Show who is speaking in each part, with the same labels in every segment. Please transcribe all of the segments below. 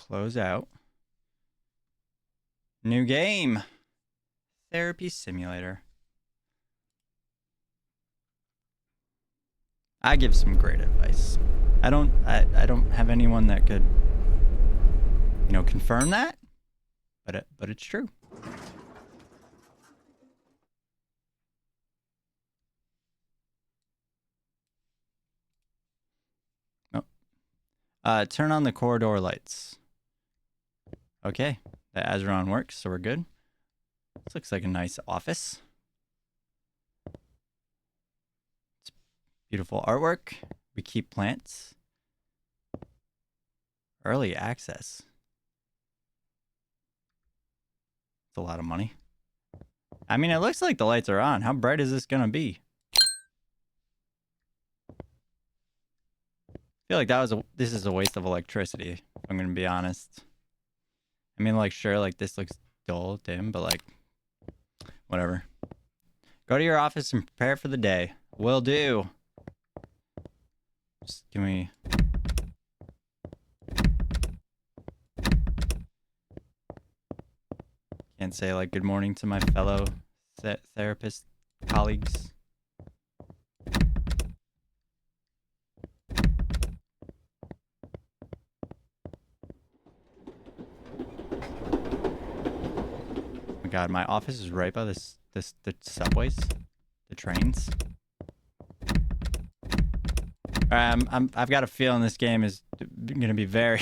Speaker 1: close out. New game. Therapy simulator. I give some great advice. I don't have anyone that could, confirm that, but it's true. Oh. Turn on the corridor lights. Okay, the Azeron works, so we're good. This looks like a nice office. It's beautiful artwork. We keep plants. Early access. It's a lot of money. I mean, it looks like the lights are on. How bright is this gonna be? I feel like this is a waste of electricity, if I'm gonna be honest. I mean, like, sure, like, this looks dull, dim, but, like, whatever. Go to your office and prepare for the day. Will do. Just give me... Can't say, like, good morning to my fellow therapist colleagues. Oh my god, my office is right by the subways, the trains. I've got a feeling this game is gonna be very,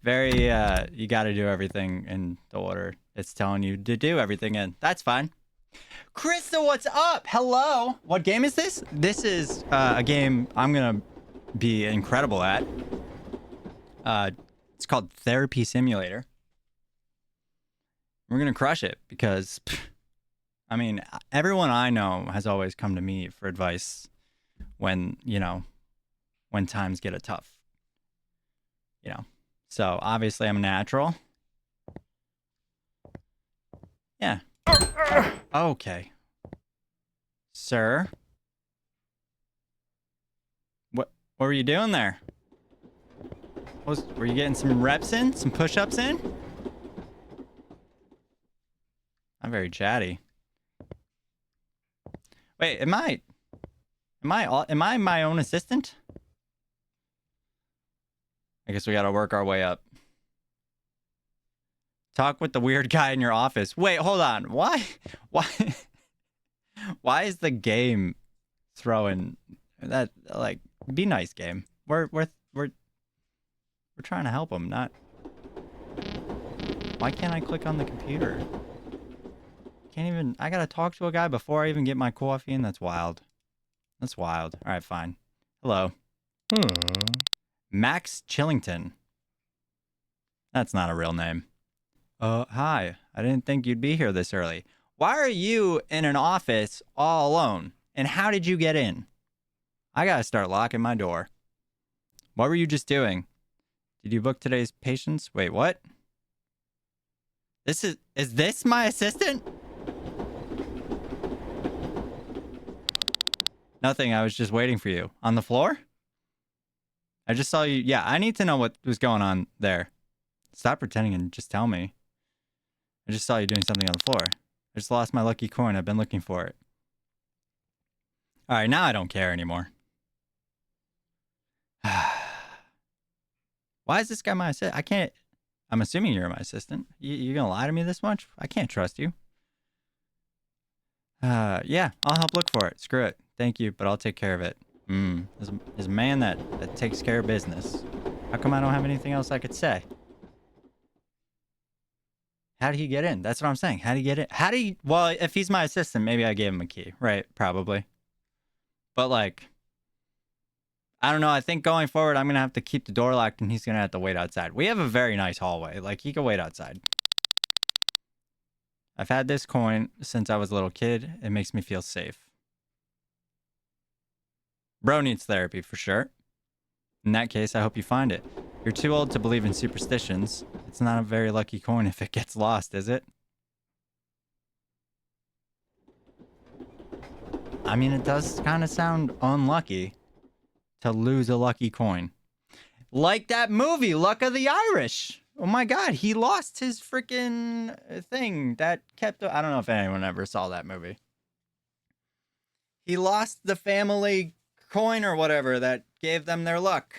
Speaker 1: very. You got to do everything in the order it's telling you to do everything in. That's fine. Krista, what's up? Hello. What game is this? This is a game I'm gonna be incredible at. It's called Therapy Simulator. We're gonna crush it because, I mean, everyone I know has always come to me for advice when, when times get tough. So obviously I'm a natural. Yeah. Okay. Sir. What were you doing there? Were you getting some reps in? Some push-ups in? I'm very chatty. Wait, am I my own assistant? I guess we gotta work our way up. Talk with the weird guy in your office. Wait, hold on. Why is the game throwing that, like, be nice, game. We're trying to help him, not... Why can't I click on the computer? Can't even... I gotta talk to a guy before I even get my coffee in? That's wild. That's wild. Alright, fine. Hello. Max Chillington. That's not a real name. Hi. I didn't think you'd be here this early. Why are you in an office all alone? And how did you get in? I gotta start locking my door. What were you just doing? Did you book today's patients? Wait, what? Is this my assistant? Nothing, I was just waiting for you. On the floor? I just saw you. Yeah, I need to know what was going on there. Stop pretending and just tell me. I just saw you doing something on the floor. I just lost my lucky coin. I've been looking for it. Alright, now I don't care anymore. Why is this guy my assistant? I can't... I'm assuming you're my assistant. You're gonna lie to me this much? I can't trust you. Yeah, I'll help look for it. Screw it. Thank you, but I'll take care of it. There's a man that takes care of business. How come I don't have anything else I could say? How did he get in? That's what I'm saying. How did he get in? Well, if he's my assistant, maybe I gave him a key. Right, probably. But, like, I don't know. I think going forward, I'm going to have to keep the door locked and he's going to have to wait outside. We have a very nice hallway. Like, he can wait outside. I've had this coin since I was a little kid. It makes me feel safe. Bro needs therapy for sure. In that case, I hope you find it. You're too old to believe in superstitions. It's not a very lucky coin if it gets lost, is it? I mean, it does kind of sound unlucky to lose a lucky coin. Like that movie, Luck of the Irish. Oh my God, he lost his freaking thing that kept. I don't know if anyone ever saw that movie. He lost the family coin or whatever that gave them their luck.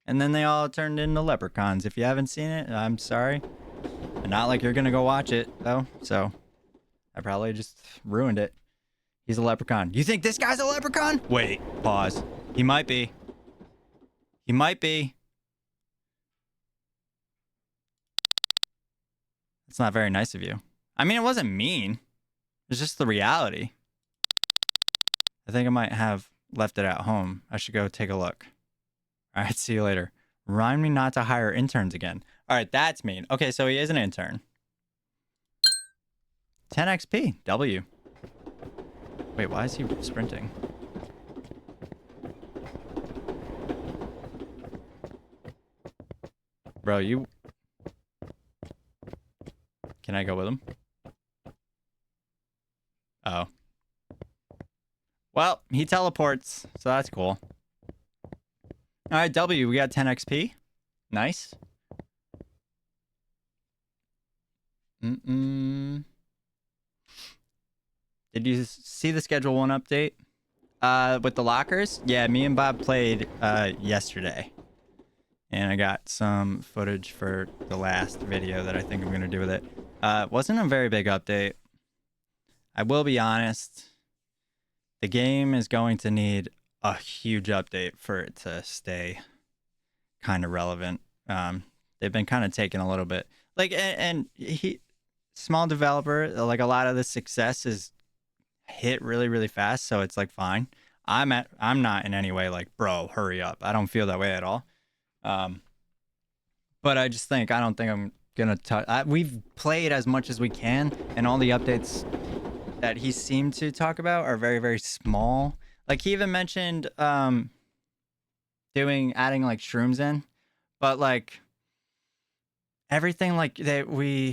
Speaker 1: And then they all turned into leprechauns. If you haven't seen it, I'm sorry. Not like you're going to go watch it, though. So I probably just ruined it. He's a leprechaun. You think this guy's a leprechaun? Wait, pause. He might be. He might be. It's not very nice of you. I mean, it wasn't mean. It's just the reality. I think I might have left it at home. I should go take a look. All right, see you later. Remind me not to hire interns again. All right, that's mean. Okay, so he is an intern. 10 XP. W. Wait, why is he sprinting? Bro, you... Can I go with him? Oh. Well, he teleports, so that's cool. All right, W, we got 10 XP. Nice. Did you see the Schedule 1 update? With the lockers? Yeah, me and Bob played yesterday. And I got some footage for the last video that I think I'm going to do with it. Wasn't a very big update. I will be honest. The game is going to need a huge update for it to stay kind of relevant. They've been kind of taking a little bit. Like, and he, small developer, like a lot of the success is hit really, really fast. So it's like, fine. I'm not in any way like, bro, hurry up. I don't feel that way at all. But I just think, I don't think I'm going to touch. We've played as much as we can, and all the updates that he seemed to talk about are very, very small. Like, he even mentioned adding like shrooms in, but like everything like they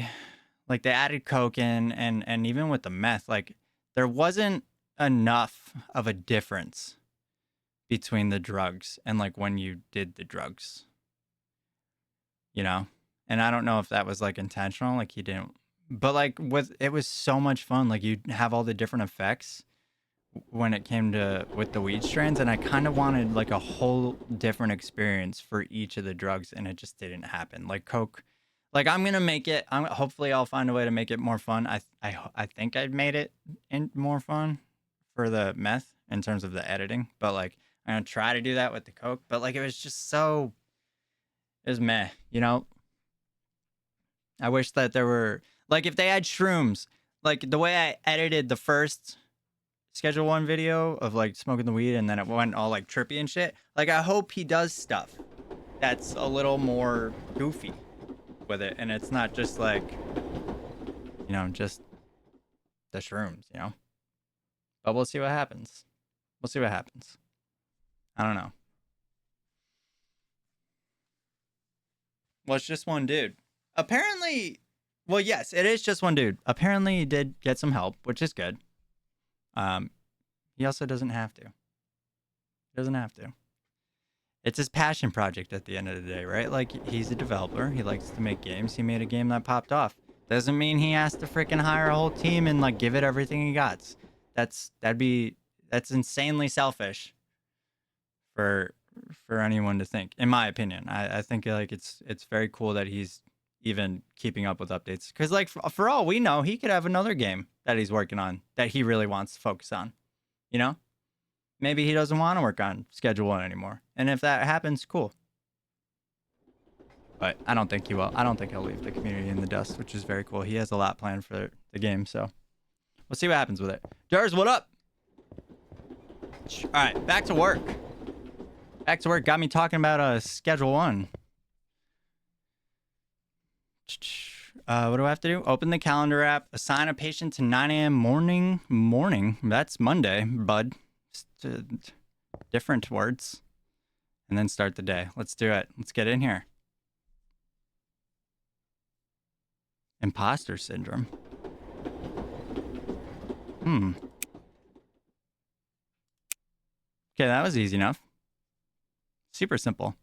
Speaker 1: added coke in, and even with the meth, like there wasn't enough of a difference between the drugs and like when you did the drugs, you know? And I don't know if that was like intentional, like he didn't, but like it was so much fun. Like you'd have all the different effects when it came to with the weed strands, and I kind of wanted like a whole different experience for each of the drugs, and it just didn't happen. Like coke, like I'm gonna make it. Hopefully I'll find a way to make it more fun. I think I'd made it more fun for the meth in terms of the editing, but like I'm gonna try to do that with the coke. But like it was just so, it was meh, you know. I wish that there were like if they had shrooms, like the way I edited the first Schedule 1 video of like smoking the weed and then it went all like trippy and shit. Like I hope he does stuff that's a little more goofy with it, and it's not just like, you know, just the shrooms, you know. But we'll see what happens. We'll see what happens. I don't know. Well, it's just one dude. Apparently, well, yes, it is just one dude. Apparently, he did get some help, which is good. He also doesn't have to. He doesn't have to. It's his passion project at the end of the day, right? Like, he's a developer. He likes to make games. He made a game that popped off. Doesn't mean he has to freaking hire a whole team and, like, give it everything he got. That's insanely selfish for anyone to think, in my opinion. I think, like, it's very cool that he's even keeping up with updates. Because, like, for all we know, he could have another game that he's working on that he really wants to focus on, you know? Maybe he doesn't want to work on Schedule 1 anymore. And if that happens, cool. But I don't think he will. I don't think he'll leave the community in the dust, which is very cool. He has a lot planned for the game, so we'll see what happens with it. Jars, what up? All right, back to work. Back to work. Got me talking about Schedule 1. What do I have to do? Open the calendar app. Assign a patient to 9 a.m. morning. That's Monday, bud. Different words. And then start the day. Let's do it. Let's get in here. Imposter syndrome. Okay, that was easy enough. Super simple.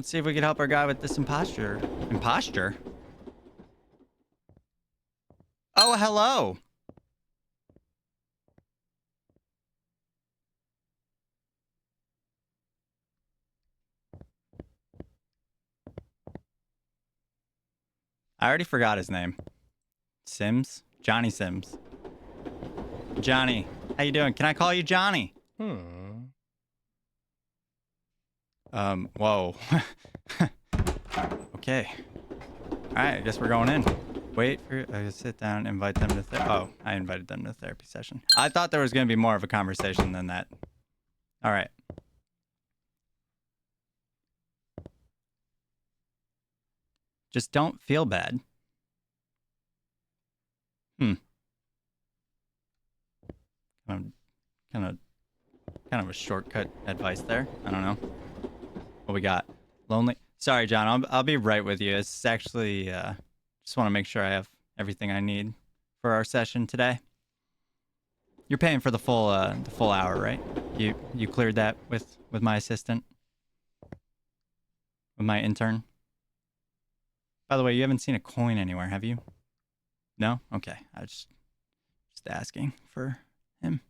Speaker 1: Let's see if we can help our guy with this imposture. Imposture? Oh, hello. I already forgot his name. Sims? Johnny Sims. Johnny, how you doing? Can I call you Johnny? Whoa. Okay. All right, I guess we're going in. Wait for sit down, invite them to oh, I invited them to the therapy session. I thought there was going to be more of a conversation than that. All right. Just don't feel bad. Kind of a shortcut advice there. I don't know. What we got? Lonely. Sorry, John. I'll be right with you. It's actually just want to make sure I have everything I need for our session today. You're paying for the full hour, right? You cleared that with my assistant, with my intern. By the way, you haven't seen a coin anywhere, have you? No? Okay. I was just asking for him.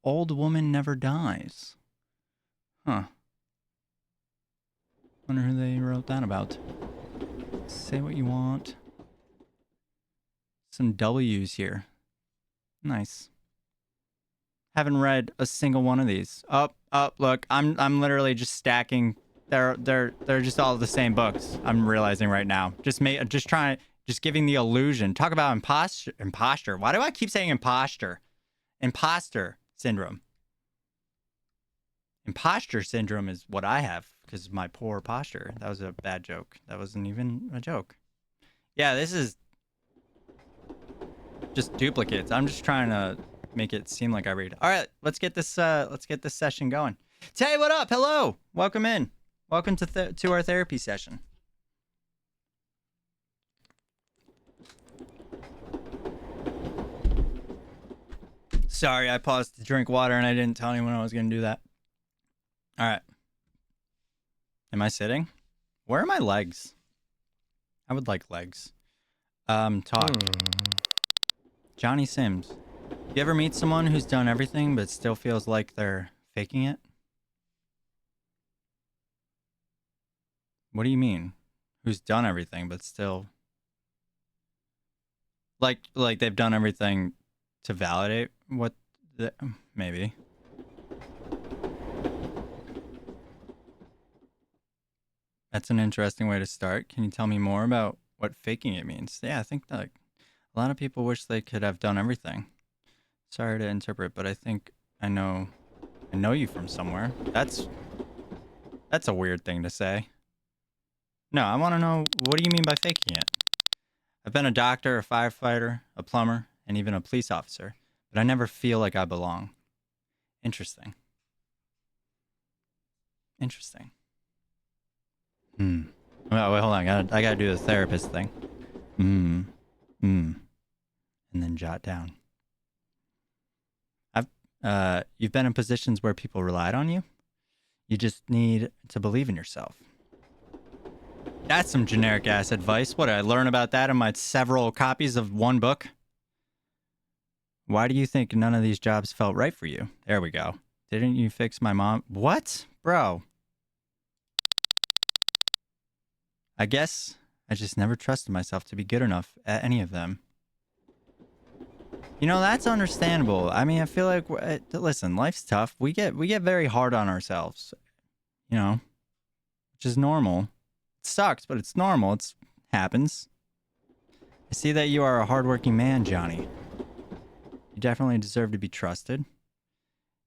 Speaker 1: Old woman never dies. Huh. Wonder who they wrote that about. Say what you want. Some W's here. Nice. Haven't read a single one of these. Look, I'm literally just stacking. They're just all the same books. I'm realizing right now. Just giving the illusion. Talk about imposter. Why do I keep saying imposter? Imposter syndrome. Imposter syndrome is what I have because of my poor posture. That was a bad joke. That wasn't even a joke. Yeah, this is just duplicates. I'm just trying to make it seem like I read. All right, let's get this session going. Tay, what up? Hello. Welcome in. Welcome to our therapy session. Sorry, I paused to drink water and I didn't tell anyone I was going to do that. All right. Am I sitting? Where are my legs? I would like legs. Talk. Johnny Sims. You ever meet someone who's done everything but still feels like they're faking it? What do you mean? Who's done everything but still... Like they've done everything to validate what... Maybe. That's an interesting way to start. Can you tell me more about what faking it means? Yeah, I think that a lot of people wish they could have done everything. Sorry to interpret, but I think I know you from somewhere. That's a weird thing to say. No, I want to know, what do you mean by faking it? I've been a doctor, a firefighter, a plumber, and even a police officer, but I never feel like I belong. Interesting. Interesting. Oh, wait, hold on. I gotta do the therapist thing. And then jot down. You've been in positions where people relied on you. You just need to believe in yourself. That's some generic ass advice. What did I learn about that in my several copies of one book? Why do you think none of these jobs felt right for you? There we go. Didn't you fix my mom? What? Bro. I guess I just never trusted myself to be good enough at any of them. You know, that's understandable. I mean, I feel like, listen, life's tough. We get very hard on ourselves, you know, which is normal. It sucks, but it's normal. It happens. I see that you are a hardworking man, Johnny. You definitely deserve to be trusted.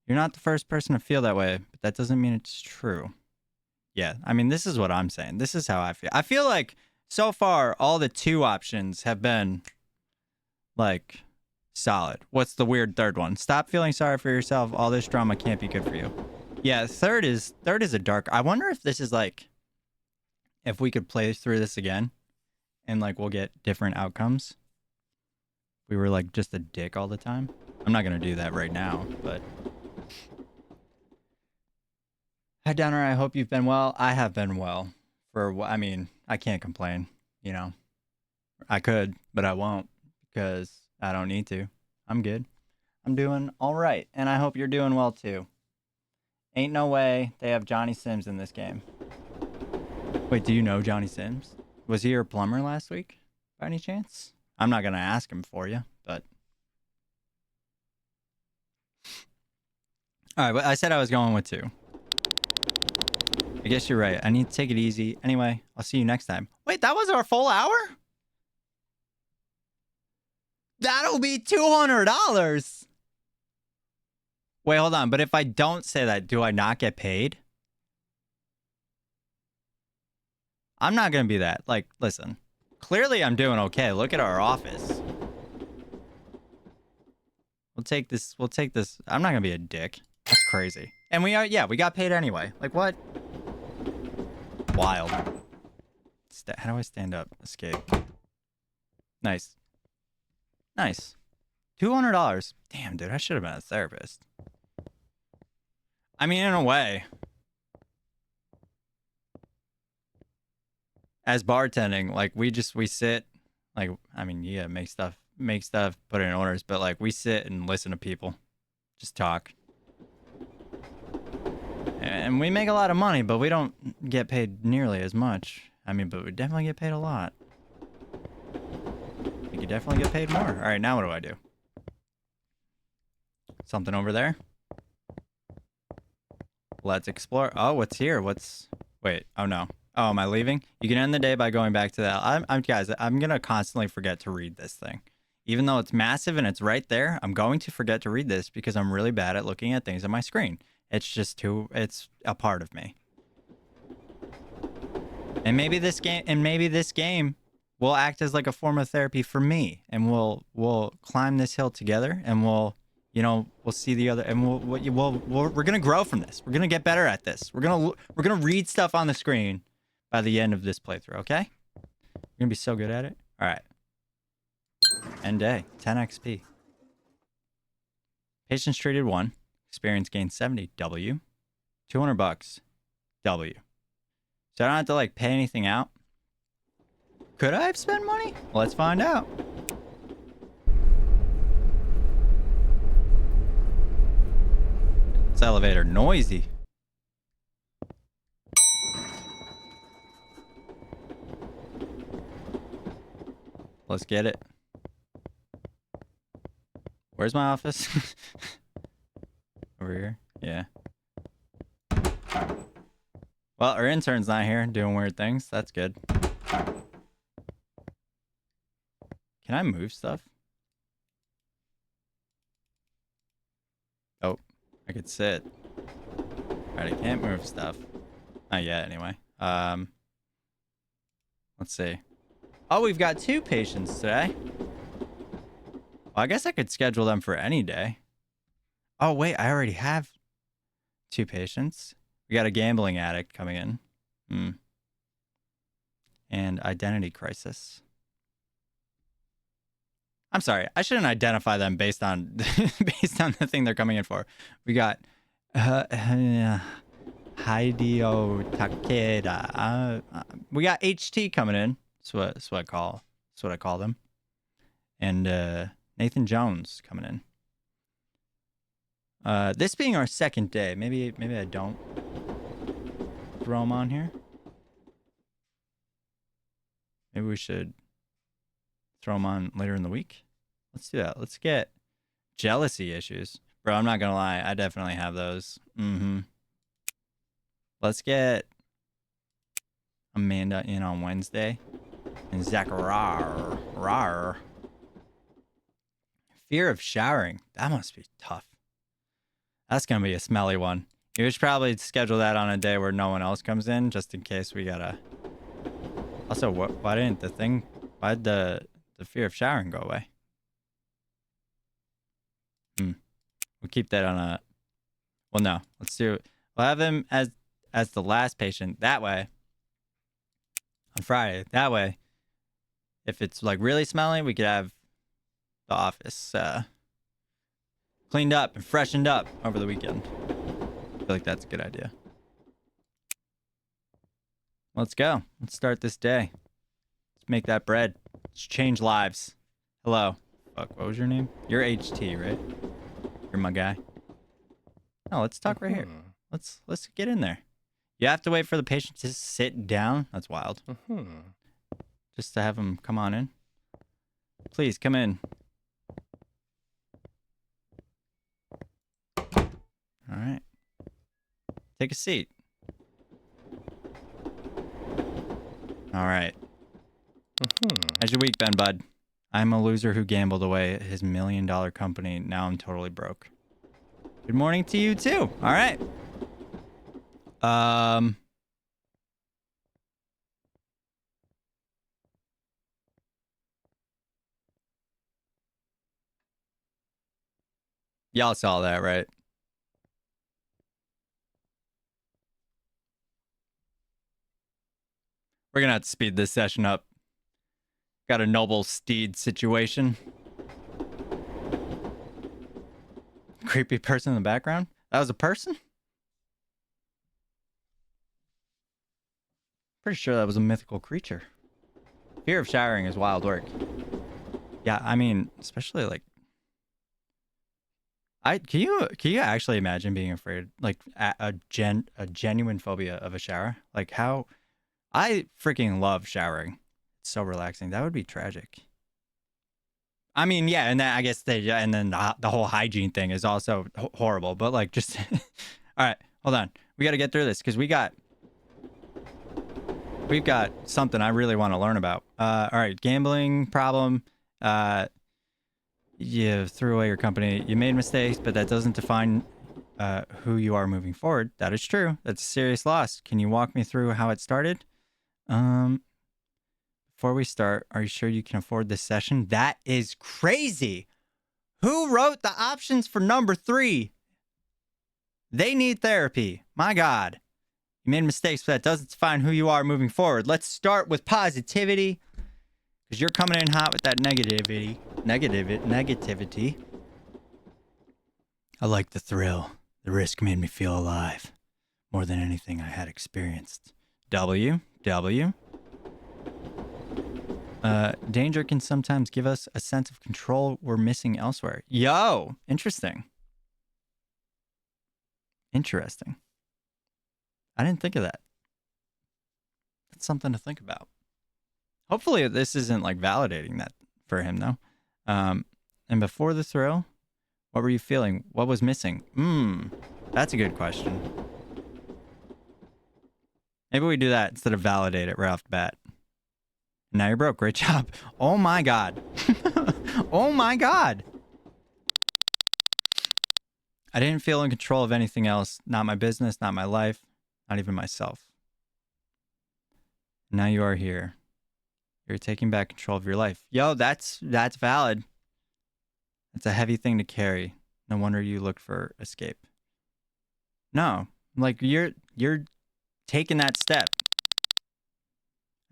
Speaker 1: You're not the first person to feel that way, but that doesn't mean it's true. Yeah, I mean, this is what I'm saying. This is how I feel. I feel like so far, all the 2 options have been, like, solid. What's the weird third one? Stop feeling sorry for yourself. All this drama can't be good for you. Yeah, third is a dark... I wonder if this is, like, if we could play through this again and, like, we'll get different outcomes. We were, like, just a dick all the time. I'm not going to do that right now, but... Hi, Downer. I hope you've been well. I have been well. I mean, I can't complain. You know, I could, but I won't because I don't need to. I'm good. I'm doing all right, and I hope you're doing well too. Ain't no way they have Johnny Sims in this game. Wait, do you know Johnny Sims? Was he your plumber last week, by any chance? I'm not gonna ask him for you, but all right. But I said I was going with 2. I guess you're right. I need to take it easy. Anyway, I'll see you next time. Wait, that was our full hour? That'll be $200. Wait, hold on. But if I don't say that, do I not get paid? I'm not going to be that. Like, listen. Clearly, I'm doing okay. Look at our office. We'll take this. I'm not going to be a dick. That's crazy. And we got paid anyway. Like, what? Wild. How do I stand up? Escape. Nice. Nice. $200. Damn, dude. I should have been a therapist. I mean, in a way. As bartending, like, we sit. Like, I mean, yeah, make stuff, put in orders. But, like, we sit and listen to people. Just talk. And we make a lot of money, but we don't get paid nearly as much. I mean, but we definitely get paid a lot. You could definitely get paid more. All right, now what do I do? Something over there? Let's explore. Oh, what's here? Wait, oh no. Oh, am I leaving? You can end the day by going back to that. Guys, I'm going to constantly forget to read this thing. Even though it's massive and it's right there, I'm going to forget to read this because I'm really bad at looking at things on my screen. It's it's a part of me. And maybe this game will act as like a form of therapy for me, and we'll climb this hill together, and we'll see the other, and we're gonna grow from this. We're gonna get better at this. We're gonna read stuff on the screen by the end of this playthrough. Okay? We're gonna be so good at it. All right. End day. 10 XP. Patients treated 1. Experience gained 70. W. $200. W. So I don't have to like pay anything out. Could I have spent money? Let's find out. This elevator noisy. Let's get it. Where's my office? Over here? Yeah. Well, our intern's not here doing weird things. That's good. Can I move stuff? Oh, I could sit. Alright, I can't move stuff. Not yet, anyway. Let's see. Oh, we've got 2 patients today. Well, I guess I could schedule them for any day. Oh, wait, I already have 2 patients. We got a gambling addict coming in. And identity crisis. I'm sorry. I shouldn't identify them based on the thing they're coming in for. We got Hideo Takeda. We got HT coming in. That's what I call them. And Nathan Jones coming in. This being our second day, maybe I don't throw them on here. Maybe we should throw them on later in the week. Let's do that. Let's get jealousy issues. Bro, I'm not going to lie. I definitely have those. Let's get Amanda in on Wednesday. And Zachariah. Fear of showering. That must be tough. That's going to be a smelly one. You should probably schedule that on a day where no one else comes in, just in case we gotta... Also, why'd the fear of showering go away? We'll keep that on a... Well, no. Let's do it. We'll have him as the last patient. That way, on Friday, that way, if it's like really smelly, we could have the office cleaned up and freshened up over the weekend. I feel like that's a good idea. Let's go. Let's start this day. Let's make that bread. Let's change lives. Hello. Fuck, what was your name? You're HT, right? You're my guy. No, let's talk right here. Let's get in there. You have to wait for the patient to sit down? That's wild. Just to have him come on in. Please, come in. All right. Take a seat. All right. How's your week been, bud? I'm a loser who gambled away his $1 million company. Now I'm totally broke. Good morning to you, too. All right. Y'all saw that, right? We're gonna have to speed this session up. Got a noble steed situation. Creepy person in the background? That was a person? Pretty sure that was a mythical creature. Fear of showering is wild work. Yeah, I mean, especially like can you actually imagine being afraid, like a genuine phobia of a shower? Like how I freaking love showering. It's so relaxing. That would be tragic. I mean, yeah, and then I guess and then the whole hygiene thing is also horrible. But like, just all right, hold on. We got to get through this because we've got something I really want to learn about. All right, gambling problem. You threw away your company. You made mistakes, but that doesn't define who you are moving forward. That is true. That's a serious loss. Can you walk me through how it started? Before we start, are you sure you can afford this session? That is crazy. Who wrote the options for number 3? They need therapy. My God. You made mistakes, but that doesn't define who you are moving forward. Let's start with positivity. Because you're coming in hot with that negativity. I like the thrill. The risk made me feel alive. More than anything I had experienced. W. Danger can sometimes give us a sense of control we're missing elsewhere. Yo, interesting. I didn't think of that. That's something to think about. Hopefully this isn't like validating that for him though. And before the thrill, what were you feeling? What was missing? That's a good question. Maybe we do that instead of validate it right off the bat. Now you're broke. Great job. Oh my God. Oh my God. I didn't feel in control of anything else. Not my business, not my life, not even myself. Now you are here. You're taking back control of your life. Yo, that's valid. It's a heavy thing to carry. No wonder you looked for escape. No, like you're taking that step.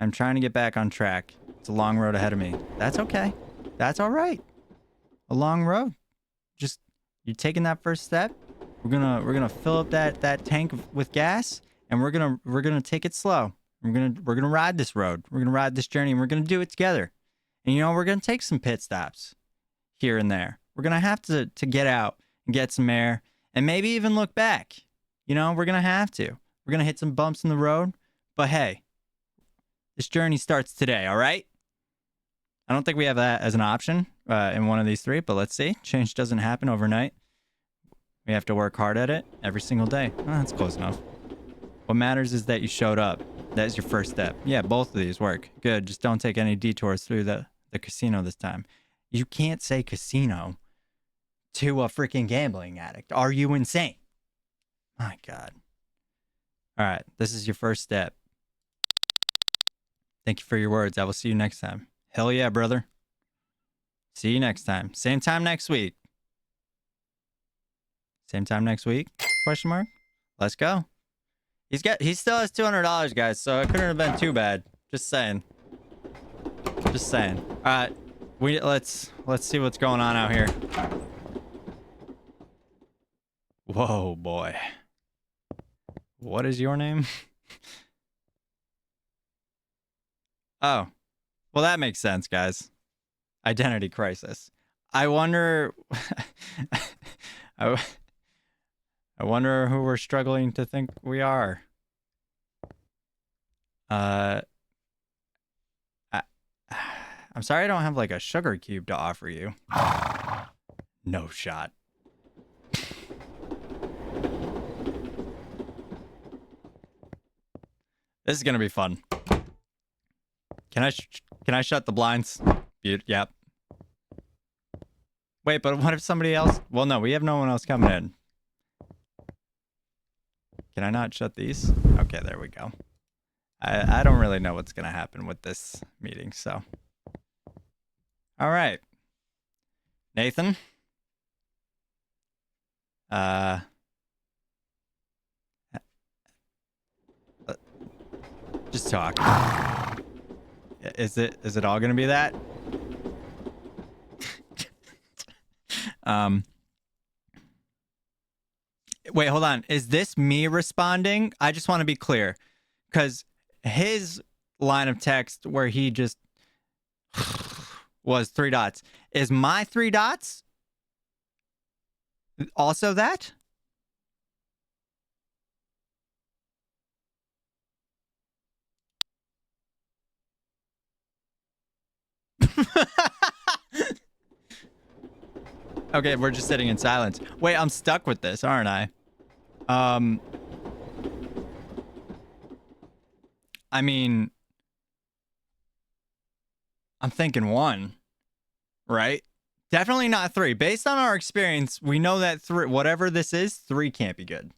Speaker 1: I'm trying to get back on track. It's a long road ahead of me. That's okay. That's all right. A long road. Just you're taking that first step. We're gonna fill up that tank with gas, and we're gonna take it slow. We're gonna ride this road. We're gonna ride this journey, and we're gonna do it together. And you know we're gonna take some pit stops here and there. We're gonna have to get out and get some air, and maybe even look back. You know we're gonna have to. We're gonna hit some bumps in the road, but hey. This journey starts today, all right? I don't think we have that as an option in one of these 3, but let's see. Change doesn't happen overnight. We have to work hard at it every single day. Oh, that's close enough. What matters is that you showed up. That is your first step. Yeah, both of these work. Good. Just don't take any detours through the casino this time. You can't say casino to a freaking gambling addict. Are you insane? My God. All right. This is your first step. Thank you for your words. I will see you next time. Hell yeah, brother. See you next time. Same time next week. Same time next week? Question mark. Let's go. He still has $200, guys, so it couldn't have been too bad. Just saying. All right. Let's see what's going on out here. Whoa, boy. What is your name? Oh, well, that makes sense, guys. Identity crisis. I wonder. I, I wonder who we're struggling to think we are. I, I'm sorry I don't have like a sugar cube to offer you. No shot. This is gonna be fun. Can I shut the blinds? Yep. Wait, but what if somebody else? Well, no, we have no one else coming in. Can I not shut these? Okay, there we go. I don't really know what's gonna happen with this meeting, so. All right, Nathan. Just talk. Is it all gonna be that? Wait, hold on. Is this me responding? I just want to be clear, because his line of text where he just was 3 dots. Is my 3 dots also that? Okay, we're just sitting in silence. Wait, I'm stuck with this, aren't I? I mean, I'm thinking 1, right? Definitely not 3. Based on our experience, we know that 3, whatever this is, 3 can't be good.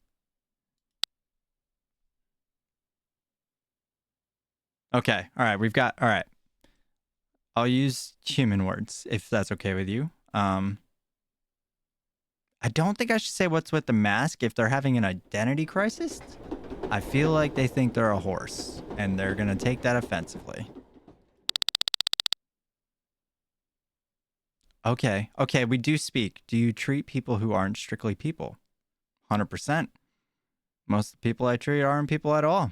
Speaker 1: Okay, all right, all right. I'll use human words if that's okay with you. I don't think I should say what's with the mask if they're having an identity crisis. I feel like they think they're a horse, and they're gonna take that offensively. Okay, we do speak. Do you treat people who aren't strictly people? 100%. Most of the people I treat aren't people at all.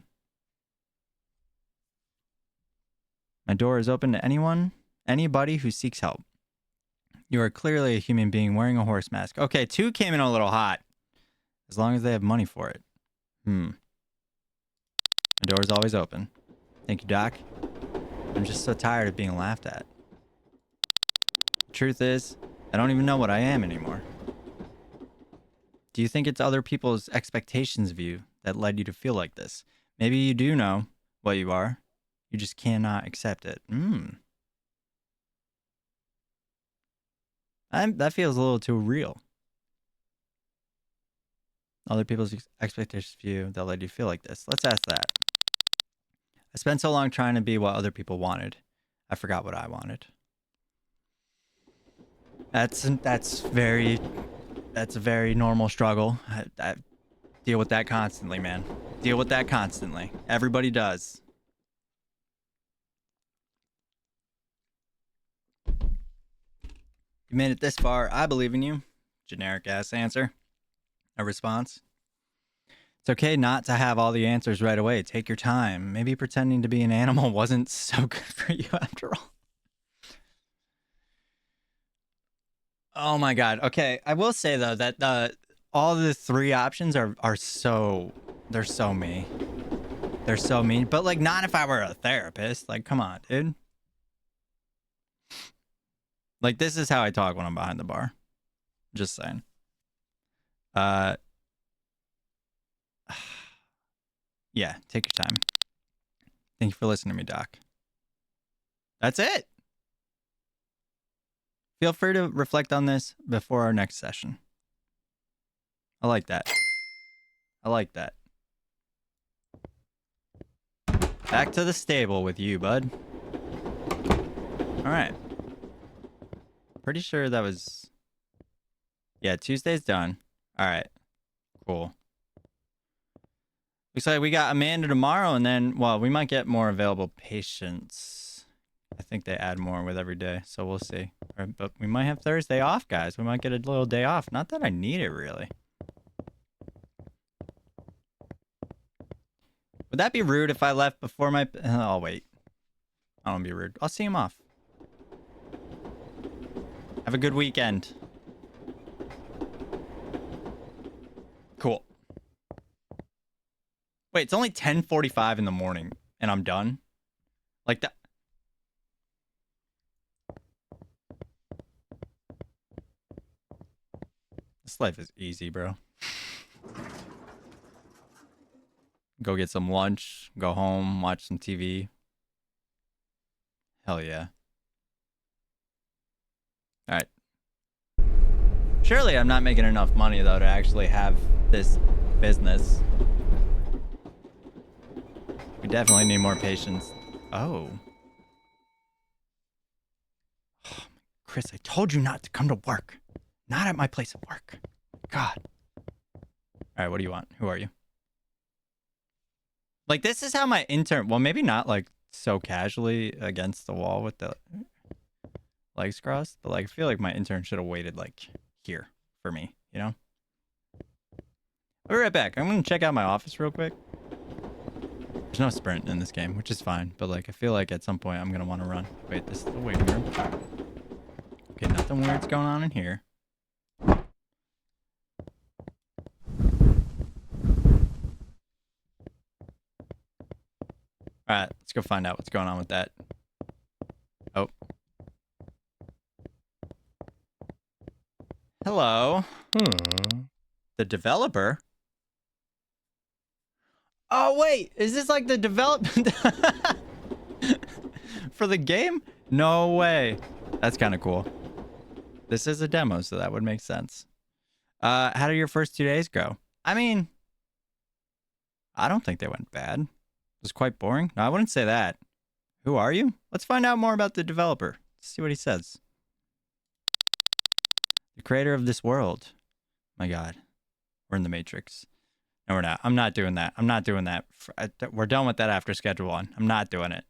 Speaker 1: My door is open to anybody who seeks help. You are clearly a human being wearing a horse mask. Okay, 2 came in a little hot. As long as they have money for it. My door is always open. Thank you, Doc. I'm just so tired of being laughed at. The truth is, I don't even know what I am anymore. Do you think it's other people's expectations of you that led you to feel like this? Maybe you do know what you are. You just cannot accept it. That feels a little too real. Other people's expectations of you that led you to feel like this. Let's ask that. I spent so long trying to be what other people wanted. I forgot what I wanted. That's a very normal struggle. I deal with that constantly, man. Deal with that constantly. Everybody does. You made it this far. I believe in you. Generic ass answer. A response. It's okay not to have all the answers right away. Take your time. Maybe pretending to be an animal wasn't so good for you after all. Oh my god. Okay, I will say though that all the 3 options are so, they're so mean. They're so mean, but like not if I were a therapist. Like come on, dude. Like this is how I talk when I'm behind the bar. Just saying. Yeah, take your time. Thank you for listening to me, Doc. That's it. Feel free to reflect on this before our next session. I like that. I like that. Back to the stable with you, bud. All right. Pretty sure that was... Yeah, Tuesday's done. All right. Cool. Looks like we got Amanda tomorrow, and then, well, we might get more available patients. I think they add more with every day, so we'll see. But we might have Thursday off, guys. We might get a little day off. Not that I need it, really. Would that be rude if I left before my... I'll wait. I don't want to be rude. I'll see him off. Have a good weekend. Cool. Wait, it's only 10:45 in the morning and I'm done? Like that. This life is easy, bro. Go get some lunch, go home, watch some TV. Hell yeah. All right. Surely I'm not making enough money, though, to actually have this business. We definitely need more patience. Oh. Chris, I told you not to come to work. Not at my place of work. God. All right, what do you want? Who are you? Like, this is how my intern... Well, maybe not, like, so casually against the wall with the legs crossed. But, like, I feel like my intern should have waited, like, here for me, you know? I'll be right back. I'm going to check out my office real quick. There's no sprint in this game, which is fine. But, like, I feel like at some point I'm going to want to run. Wait, this is the waiting room. Okay, nothing weird's going on in here. All right, let's go find out what's going on with that. Oh. Hello. The developer? Oh, wait. Is this like the development for the game? No way. That's kind of cool. This is a demo, so that would make sense. How did your first 2 days go? I mean, I don't think they went bad. It was quite boring. No, I wouldn't say that. Who are you? Let's find out more about the developer. Let's see what he says. The creator of this world. My God. We're in the Matrix. No, we're not. I'm not doing that. I'm not doing that. We're done with that after schedule 1. I'm not doing it.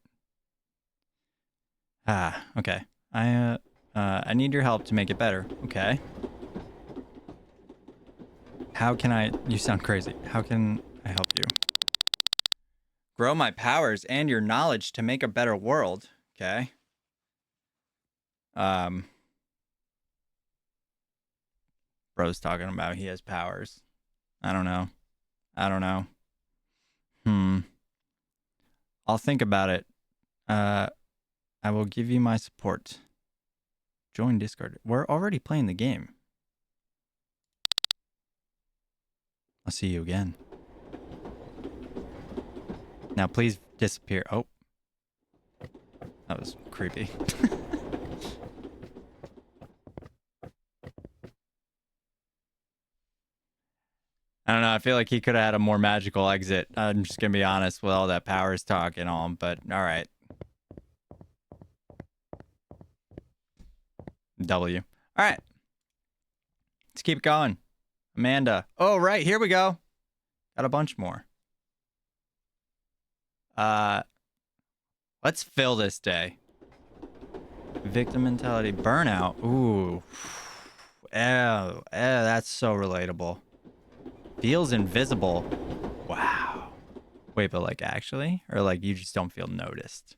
Speaker 1: Okay. I need your help to make it better. Okay. How can I... You sound crazy. How can I help you? Grow my powers and your knowledge to make a better world. Okay. Bro's talking about he has powers. I don't know. I'll think about it. I will give you my support. Join Discord. We're already playing the game. I'll see you again. Now please disappear. Oh. That was creepy. I don't know. I feel like he could have had a more magical exit. I'm just going to be honest with all that powers talk and all, but all right. W. All right. Let's keep it going. Amanda. Oh, right. Here we go. Got a bunch more. Let's fill this day. Victim mentality. Burnout. Ooh. That's so relatable. Feels invisible. Wow. Wait, but like actually? Or like you just don't feel noticed?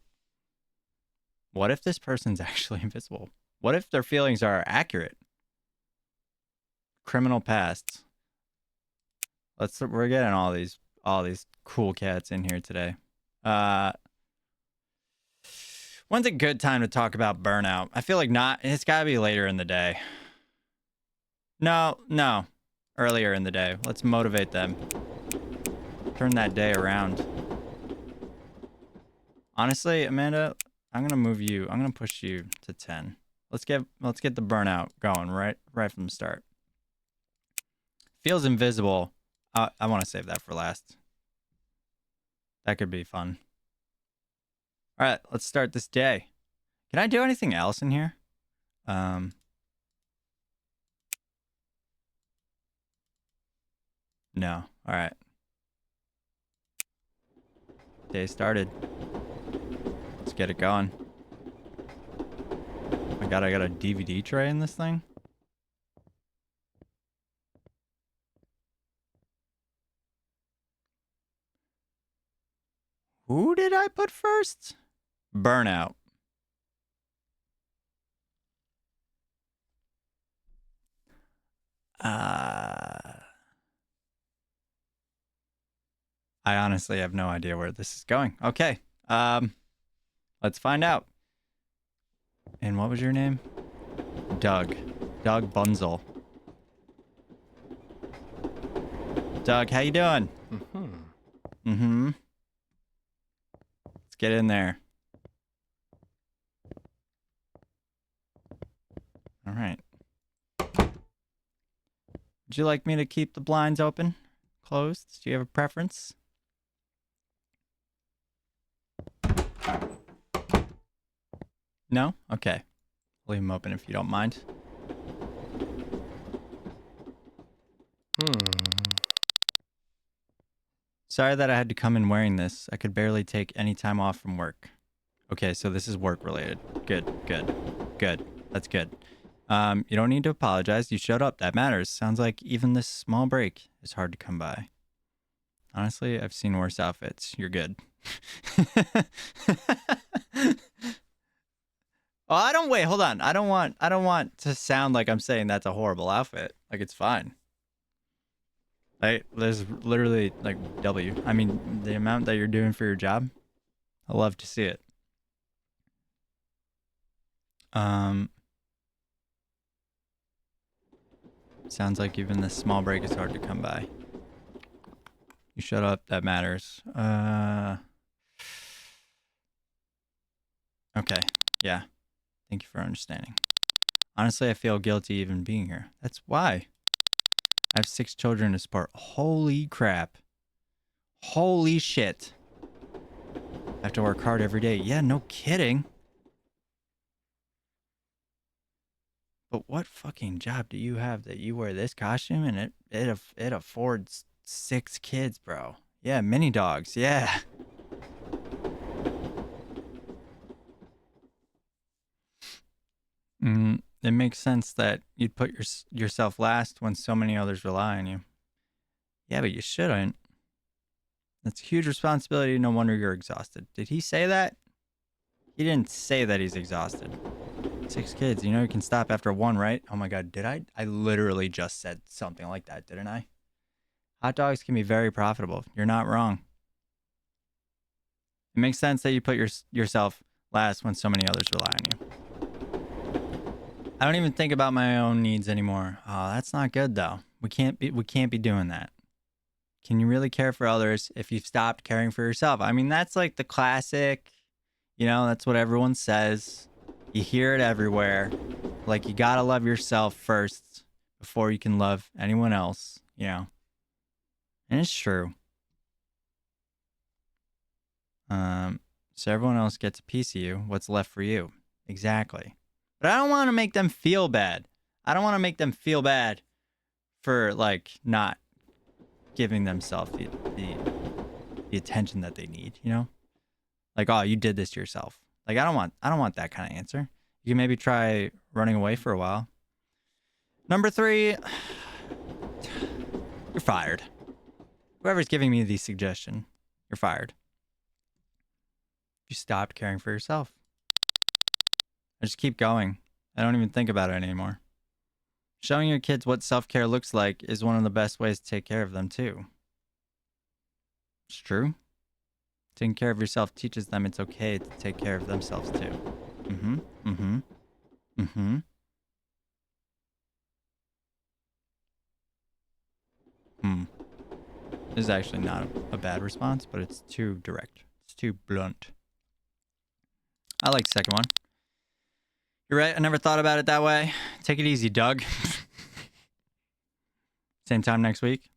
Speaker 1: What if this person's actually invisible? What if their feelings are accurate? Criminal pasts. We're getting all these cool cats in here today. When's a good time to talk about burnout? I feel like not. It's got to be later in the day. No. Earlier in the day. Let's motivate them. Turn that day around. Honestly, Amanda, I'm gonna move you. I'm gonna push you to 10. Let's get the burnout going right from the start. Feels invisible. I want to save that for last. That could be fun. All right, let's start this day. Can I do anything else in here? No. All right. Day started. Let's get it going. Oh my God, I got a DVD tray in this thing. Who did I put first? Burnout. I honestly have no idea where this is going. Okay. Let's find out. And what was your name? Doug. Doug Bunzel. Doug, how you doing? Let's get in there. All right. Would you like me to keep the blinds open? Closed? Do you have a preference? No? Okay. Leave them open if you don't mind. Sorry that I had to come in wearing this. I could barely take any time off from work. Okay, so this is work related. Good. That's good. You don't need to apologize. You showed up. That matters. Sounds like even this small break is hard to come by. Honestly, I've seen worse outfits. You're good. Oh, I don't wait. Hold on. I don't want to sound like I'm saying that's a horrible outfit. Like it's fine. There's literally like I mean, the amount that you're doing for your job, I love to see it. Sounds like even this small break is hard to come by. You shut up. That matters. Okay. Yeah. Thank you for understanding. Honestly, I feel guilty even being here. That's why. I have 6 children to support. Holy crap. Holy shit. I have to work hard every day. Yeah, no kidding. But what fucking job do you have that you wear this costume and it affords 6 kids, bro? Yeah, mini dogs. Yeah. It makes sense that you'd put yourself last when so many others rely on you. Yeah, but you shouldn't. That's a huge responsibility. No wonder you're exhausted. Did he say that? He didn't say that he's exhausted. 6 kids. You know you can stop after 1, right? Oh my god, did I? I literally just said something like that, didn't I? Hot dogs can be very profitable. You're not wrong. It makes sense that you put yourself last when so many others rely on you. I don't even think about my own needs anymore. Oh, that's not good though. We can't be doing that. Can you really care for others if you've stopped caring for yourself? I mean, that's like the classic, that's what everyone says. You hear it everywhere. Like you got to love yourself first before you can love anyone else, And it's true. So everyone else gets a piece of you. What's left for you? Exactly. But I don't want to make them feel bad. I don't want to make them feel bad for like not giving themselves the attention that they need, Like, oh, you did this to yourself. Like I don't want that kind of answer. You can maybe try running away for a while. Number 3, you're fired. Whoever's giving me the suggestion, you're fired. You stopped caring for yourself. I just keep going. I don't even think about it anymore. Showing your kids what self-care looks like is one of the best ways to take care of them, too. It's true. Taking care of yourself teaches them it's okay to take care of themselves, too. This is actually not a bad response, but it's too direct. It's too blunt. I like the second one. You're right. I never thought about it that way. Take it easy, Doug. Same time next week.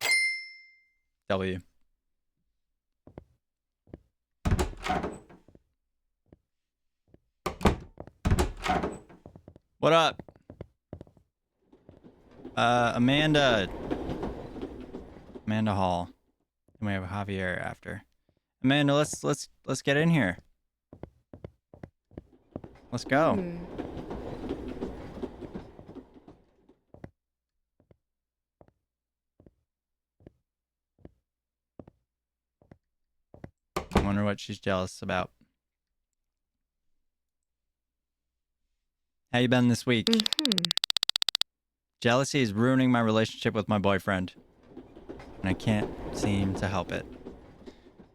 Speaker 1: W. What up? Amanda Hall. And we have Javier after. Amanda, let's get in here. Let's go. I wonder what she's jealous about. How you been this week? Jealousy is ruining my relationship with my boyfriend, and I can't seem to help it.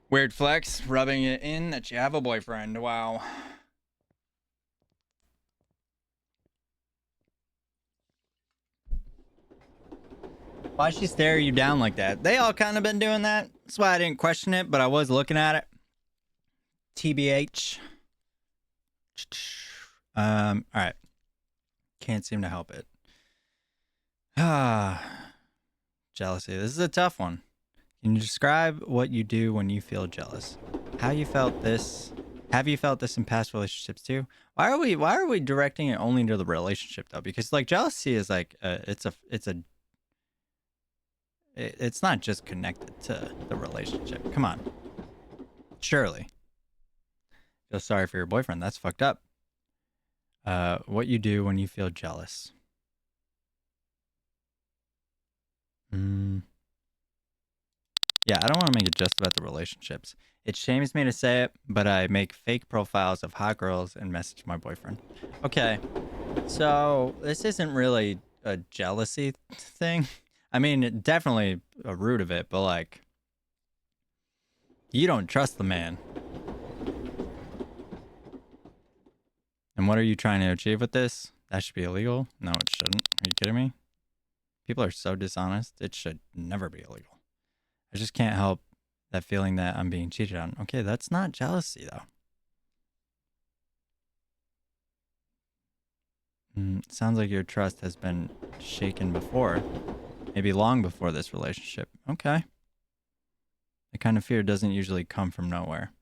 Speaker 1: Weird flex, rubbing it in that you have a boyfriend. Wow. Why'd she stare you down like that? They all kind of been doing that. That's why I didn't question it, but I was looking at it. TBH. All right. Can't seem to help it. Jealousy. This is a tough one. Can you describe what you do when you feel jealous? How you felt this? Have you felt this in past relationships too? Why are we directing it only to the relationship though? Because like jealousy is like it's not just connected to the relationship. Come on. Surely. Feel sorry for your boyfriend. That's fucked up. What you do when you feel jealous. Yeah, I don't want to make it just about the relationships. It shames me to say it, but I make fake profiles of hot girls and message my boyfriend. Okay, so this isn't really a jealousy thing. I mean, definitely a root of it, but like, you don't trust the man. And what are you trying to achieve with this? That should be illegal? No, it shouldn't. Are you kidding me? People are so dishonest. It should never be illegal. I just can't help that feeling that I'm being cheated on. Okay, that's not jealousy, though. Sounds like your trust has been shaken before. Maybe long before this relationship. Okay. That kind of fear doesn't usually come from nowhere.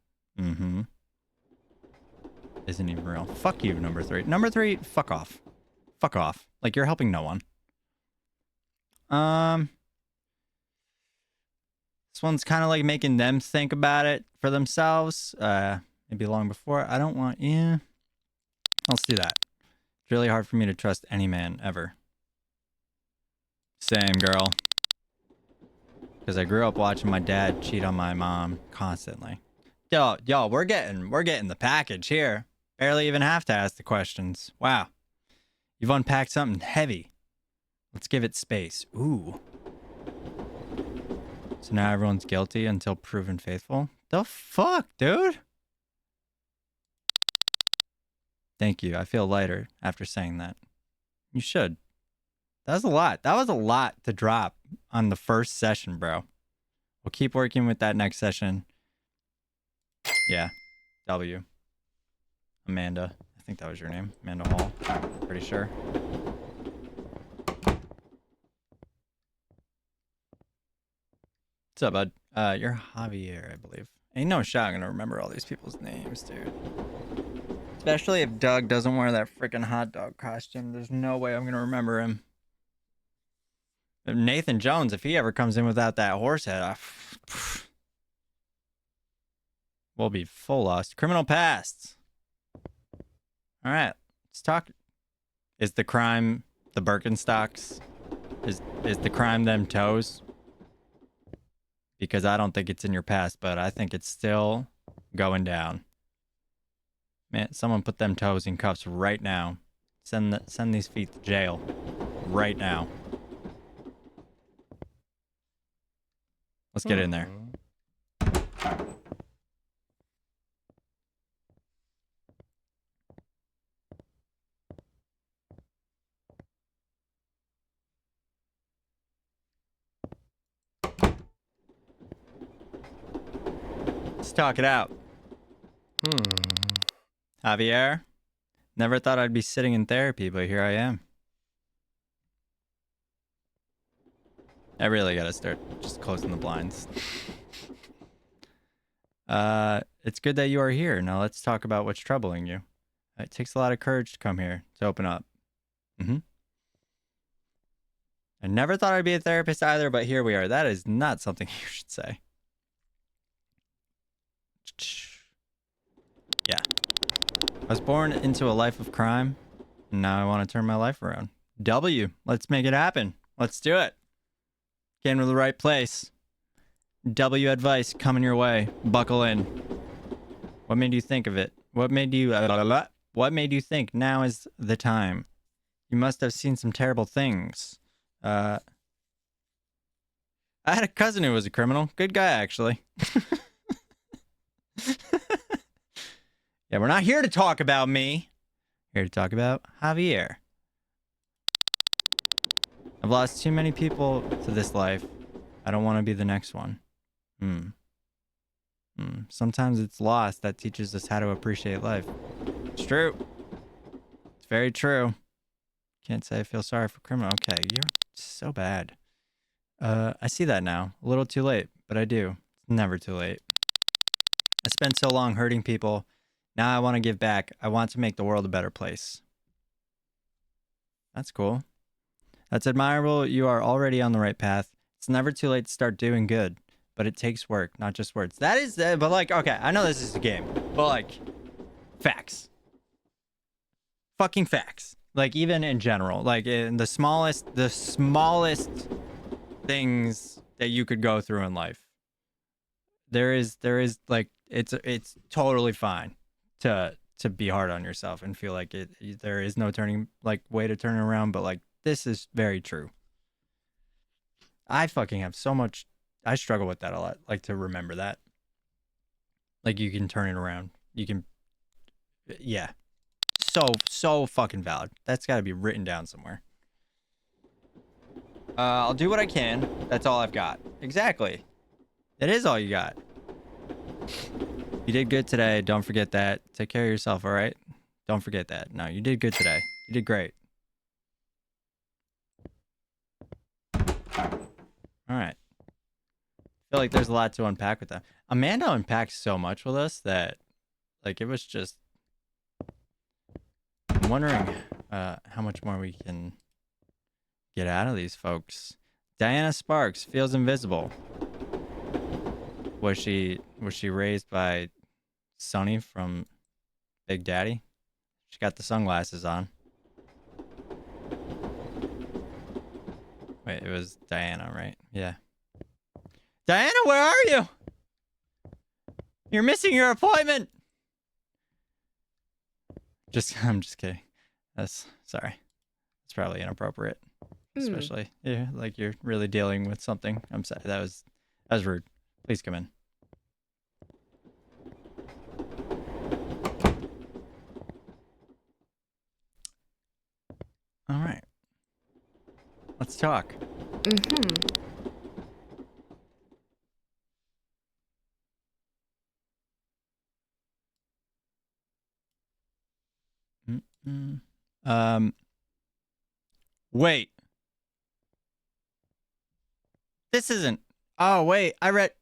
Speaker 1: Isn't even real. Fuck you, number 3. Number 3, fuck off. Fuck off. Like, you're helping no one. This one's kind of like making them think about it for themselves. Maybe long before. I don't want... Yeah. Let's do that. It's really hard for me to trust any man, ever. Same, girl. Because I grew up watching my dad cheat on my mom constantly. Yo, we're getting the package here. Barely even have to ask the questions. Wow. You've unpacked something heavy. Let's give it space. Ooh. So now everyone's guilty until proven faithful? The fuck, dude? Thank you. I feel lighter after saying that. You should. That was a lot. That was a lot to drop on the first session, bro. We'll keep working with that next session. Yeah. W. Amanda. I think that was your name. Amanda Hall. Pretty sure. What's up, bud? You're Javier, I believe. Ain't no shot I'm gonna remember all these people's names, dude. Especially if Doug doesn't wear that freaking hot dog costume. There's no way I'm gonna remember him. Nathan Jones, if he ever comes in without that horse head, we'll be full lost. Criminal pasts. All right, let's talk. Is the crime the Birkenstocks? Is the crime them toes? Because I don't think it's in your past, but I think it's still going down. Man, someone put them toes in cuffs right now. Send these feet to jail right now. Let's get in there. Let's talk it out. Javier, never thought I'd be sitting in therapy, but here I am. I really gotta start just closing the blinds. It's good that you are here. Now let's talk about what's troubling you. It takes a lot of courage to come here, to open up. I never thought I'd be a therapist either, but here we are. That is not something you should say. Yeah. I was born into a life of crime, and now I want to turn my life around. W, let's make it happen. Let's do it. Get into the right place. W advice coming your way. Buckle in. What made you think of it? What made you What made you think now is the time? You must have seen some terrible things. I had a cousin who was a criminal. Good guy, actually. Yeah, we're not here to talk about me. Here to talk about Javier. I've lost too many people to this life. I don't want to be the next one. Sometimes it's loss that teaches us how to appreciate life. It's true. It's very true. Can't say I feel sorry for criminal. Okay, you're so bad. I see that now. A little too late, but I do. It's never too late. I spent so long hurting people. Now I want to give back. I want to make the world a better place. That's cool. That's admirable. You are already on the right path. It's never too late to start doing good, but it takes work, not just words. That is, but like, okay, I know this is a game, but like, facts. Fucking facts. Like, even in general, like in the smallest things that you could go through in life, there is like, it's totally fine to be hard on yourself and feel like there is no way to turn it around, but like, this is very true. I fucking have so much, I struggle with that a lot, like to remember that. Like, you can turn it around. You can, yeah. So fucking valid. That's got to be written down somewhere. I'll do what I can. That's all I've got. Exactly. It is all you got. You did good today. Don't forget that. Take care of yourself, all right? Don't forget that. No, you did good today. You did great. All right. I feel like there's a lot to unpack with that. Amanda unpacked so much with us that, like, it was just... I'm wondering how much more we can get out of these folks. Diana Sparks feels invisible. Was she raised by Sonny from Big Daddy? She got the sunglasses on. Wait, it was Diana, right? Yeah. Diana, where are you? You're missing your appointment. I'm just kidding. Sorry. It's probably inappropriate. Especially, yeah, like you're really dealing with something. I'm sorry. That was rude. Please come in. All right. Let's talk. Wait. This isn't. Oh, wait. I read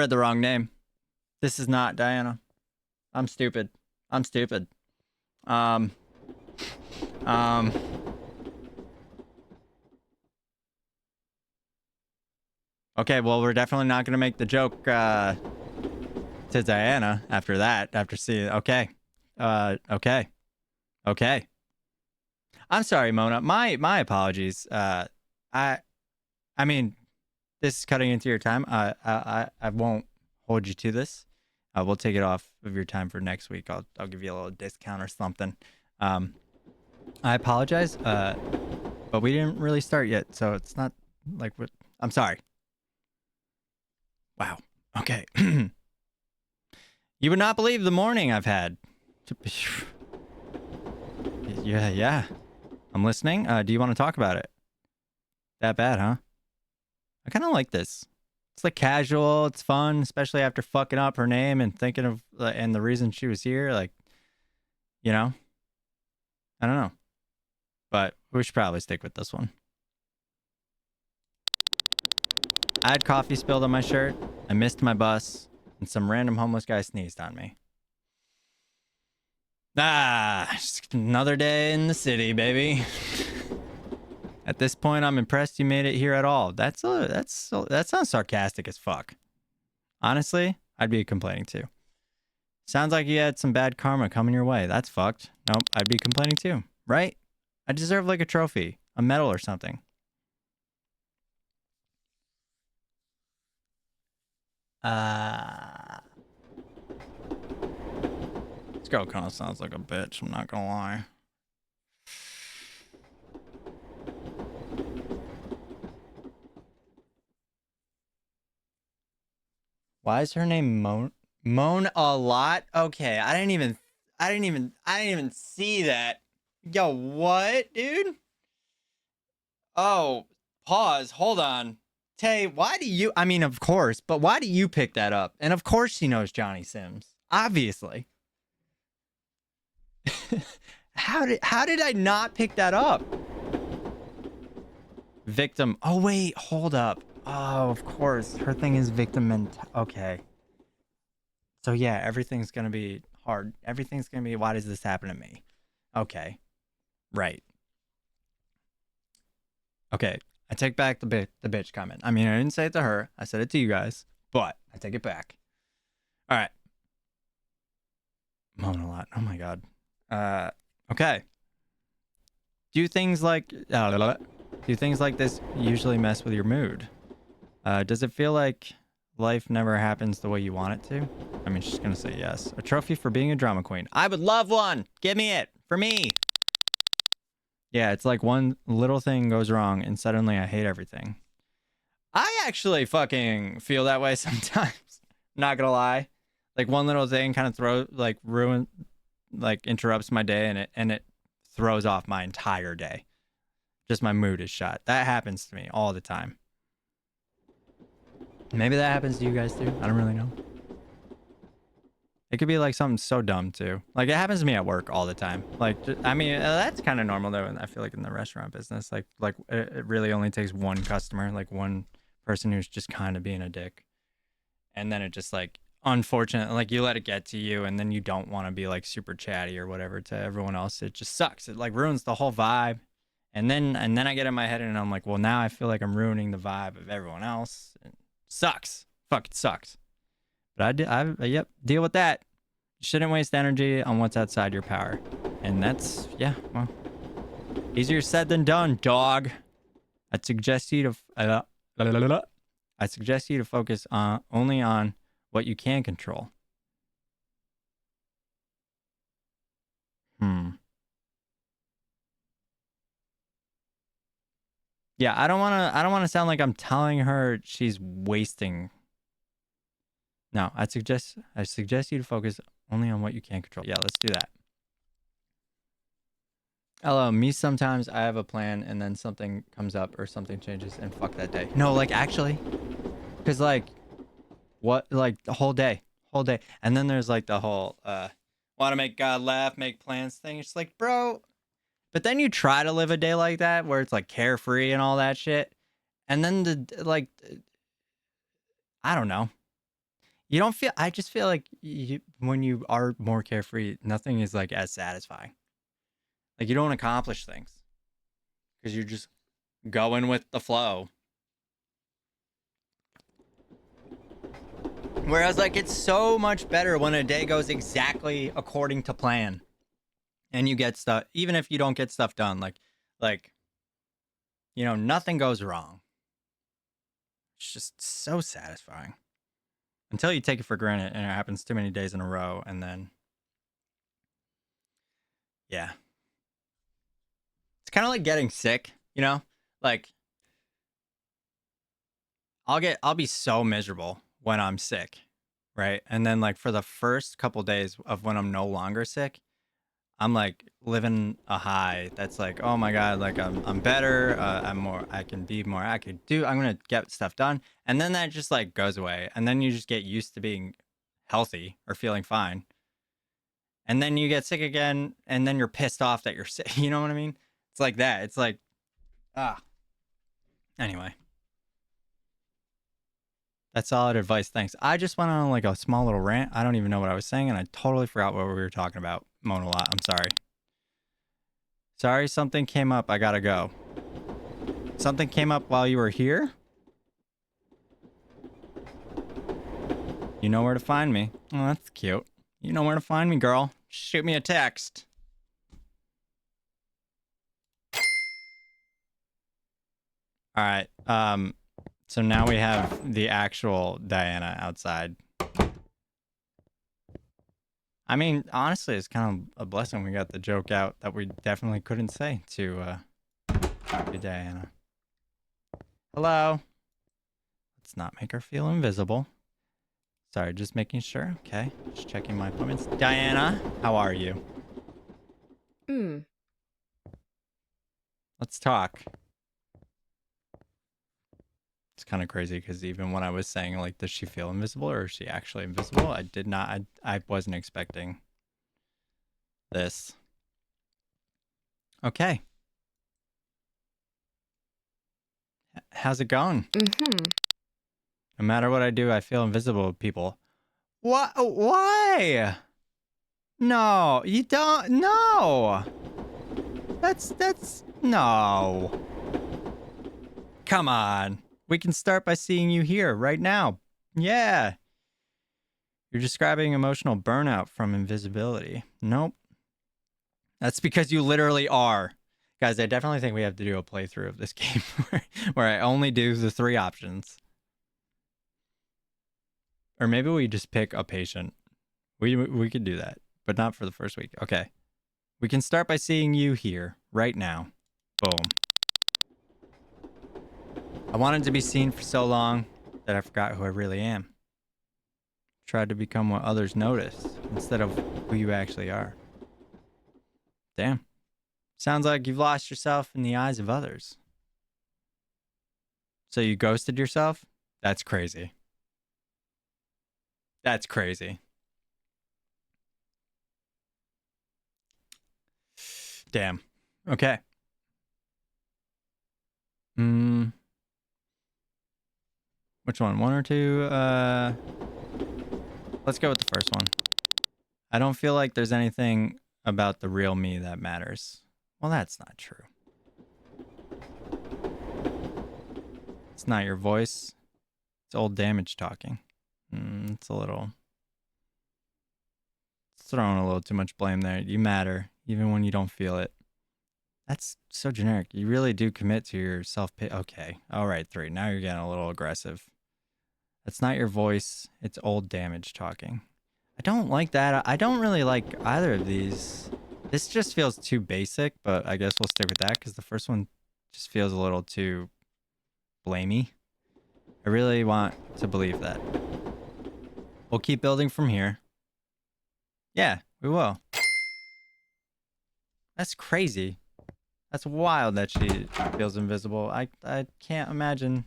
Speaker 1: the wrong name. This is not Diana. I'm stupid. Okay, well, we're definitely not going to make the joke to Diana after that. After seeing, okay. Okay. I'm sorry, Mona. My apologies. I mean, this is cutting into your time. I won't hold you to this. We'll take it off of your time for next week. I'll give you a little discount or something. I apologize. But we didn't really start yet, so it's not like what. I'm sorry. Wow. Okay. You would not believe the morning I've had. Yeah. I'm listening. Do you want to talk about it? That bad, huh? I kind of like this. It's like casual. It's fun, especially after fucking up her name and thinking of and the reason she was here. Like, you know, I don't know, but we should probably stick with this one. I had coffee spilled on my shirt. I missed my bus, and some random homeless guy sneezed on me. Just another day in the city, baby. At this point, I'm impressed you made it here at all. That sounds sarcastic as fuck. Honestly, I'd be complaining too. Sounds like you had some bad karma coming your way. That's fucked. Nope, I'd be complaining too. Right? I deserve like a trophy, a medal or something. girl kind of sounds like a bitch, I'm not gonna lie. Why is her name Moan a lot? Okay, I didn't even see that. Yo, what, dude? Oh, pause. Hold on. Tay, why do you, I mean, of course, but why do you pick that up? And of course she knows Johnny Sims. Obviously. How did I not pick that up? Victim. Oh wait, hold up. Oh, of course. Her thing is victim okay. So yeah, everything's gonna be hard. Everything's gonna be, why does this happen to me? Okay. Right. Okay. I take back the bitch comment. I mean, I didn't say it to her. I said it to you guys, but I take it back. All right. Moan a lot. Oh my god. Okay. Do things like this usually mess with your mood? Does it feel like life never happens the way you want it to? I mean, she's gonna say yes. A trophy for being a drama queen. I would love one. Give me it for me. Yeah, it's like one little thing goes wrong and suddenly I hate everything. I actually fucking feel that way sometimes. Not gonna lie. Like one little thing kind of interrupts my day and it throws off my entire day. Just my mood is shot. That happens to me all the time. Maybe that happens to you guys too. I don't really know. It could be like something so dumb too. Like it happens to me at work all the time. Like, I mean, that's kind of normal though. And I feel like in the restaurant business, like it really only takes one customer, like one person who's just kind of being a dick. And then it just like, unfortunately, like you let it get to you and then you don't want to be like super chatty or whatever to everyone else. It just sucks. It like ruins the whole vibe. And then I get in my head and I'm like, well, now I feel like I'm ruining the vibe of everyone else. It sucks. Fucking sucks. But yep, deal with that. You shouldn't waste energy on what's outside your power. And that's, yeah, well, easier said than done, dog. I'd suggest you to, focus only on what you can control. Yeah, I don't want to sound like I'm telling her she's wasting. No, I suggest you to focus only on what you can control. Yeah, let's do that. Hello, me sometimes I have a plan and then something comes up or something changes and fuck that day. No, like actually, because like, what, like the whole day. And then there's like the whole, want to make God laugh, make plans thing. It's like, bro, but then you try to live a day like that where it's like carefree and all that shit. And then I don't know. You don't feel, I just feel like when you are more carefree, nothing is like as satisfying. Like you don't accomplish things because you're just going with the flow. Whereas like it's so much better when a day goes exactly according to plan and you get stuff, even if you don't get stuff done, like, you know, nothing goes wrong. It's just so satisfying. Until you take it for granted and it happens too many days in a row and then yeah. It's kind of like getting sick, you know? Like I'll be so miserable when I'm sick, right? And then like for the first couple days of when I'm no longer sick, I'm like living a high that's like, oh my god, like I'm better, I can be more, I'm gonna get stuff done, and then that just like goes away, and then you just get used to being healthy or feeling fine, and then you get sick again, and then you're pissed off that you're sick. You know what I mean? It's like that. It's like, anyway. That's solid advice. Thanks. I just went on like a small little rant. I don't even know what I was saying, and I totally forgot what we were talking about. Moan a lot. I'm sorry. Sorry, something came up. I gotta go. Something came up while you were here? You know where to find me. Oh, that's cute. You know where to find me, girl. Shoot me a text. All right. So now we have the actual Diana outside. I mean, honestly, it's kind of a blessing we got the joke out that we definitely couldn't say to Diana. Hello. Let's not make her feel invisible. Sorry, just making sure. Okay, just checking my appointments. Diana, how are you? Let's talk. It's kind of crazy because even when I was saying, like, does she feel invisible or is she actually invisible? I did not, I wasn't expecting this. Okay. How's it going? No matter what I do, I feel invisible to people. What? Why? No, you don't. No. That's, no. Come on. We can start by seeing you here right now. Yeah. You're describing emotional burnout from invisibility. Nope. That's because you literally are. Guys, I definitely think we have to do a playthrough of this game where I only do the 3 options. Or maybe we just pick a patient. We could do that, but not for the first week. Okay. We can start by seeing you here right now. Boom. I wanted to be seen for so long that I forgot who I really am. Tried to become what others notice instead of who you actually are. Damn. Sounds like you've lost yourself in the eyes of others. So you ghosted yourself? That's crazy. That's crazy. Damn. Okay. Which one? 1 or 2? Let's go with the first one. I don't feel like there's anything about the real me that matters. Well, that's not true. It's not your voice. It's old damage talking. It's a little... It's throwing a little too much blame there. You matter, even when you don't feel it. That's so generic. You really do commit to your self-pity. Okay. All right, 3. Now you're getting a little aggressive. That's not your voice. It's old damage talking. I don't like that. I don't really like either of these. This just feels too basic, but I guess we'll stick with that because the first one just feels a little too blamey. I really want to believe that. We'll keep building from here. Yeah, we will. That's crazy. That's wild that she feels invisible. I can't imagine.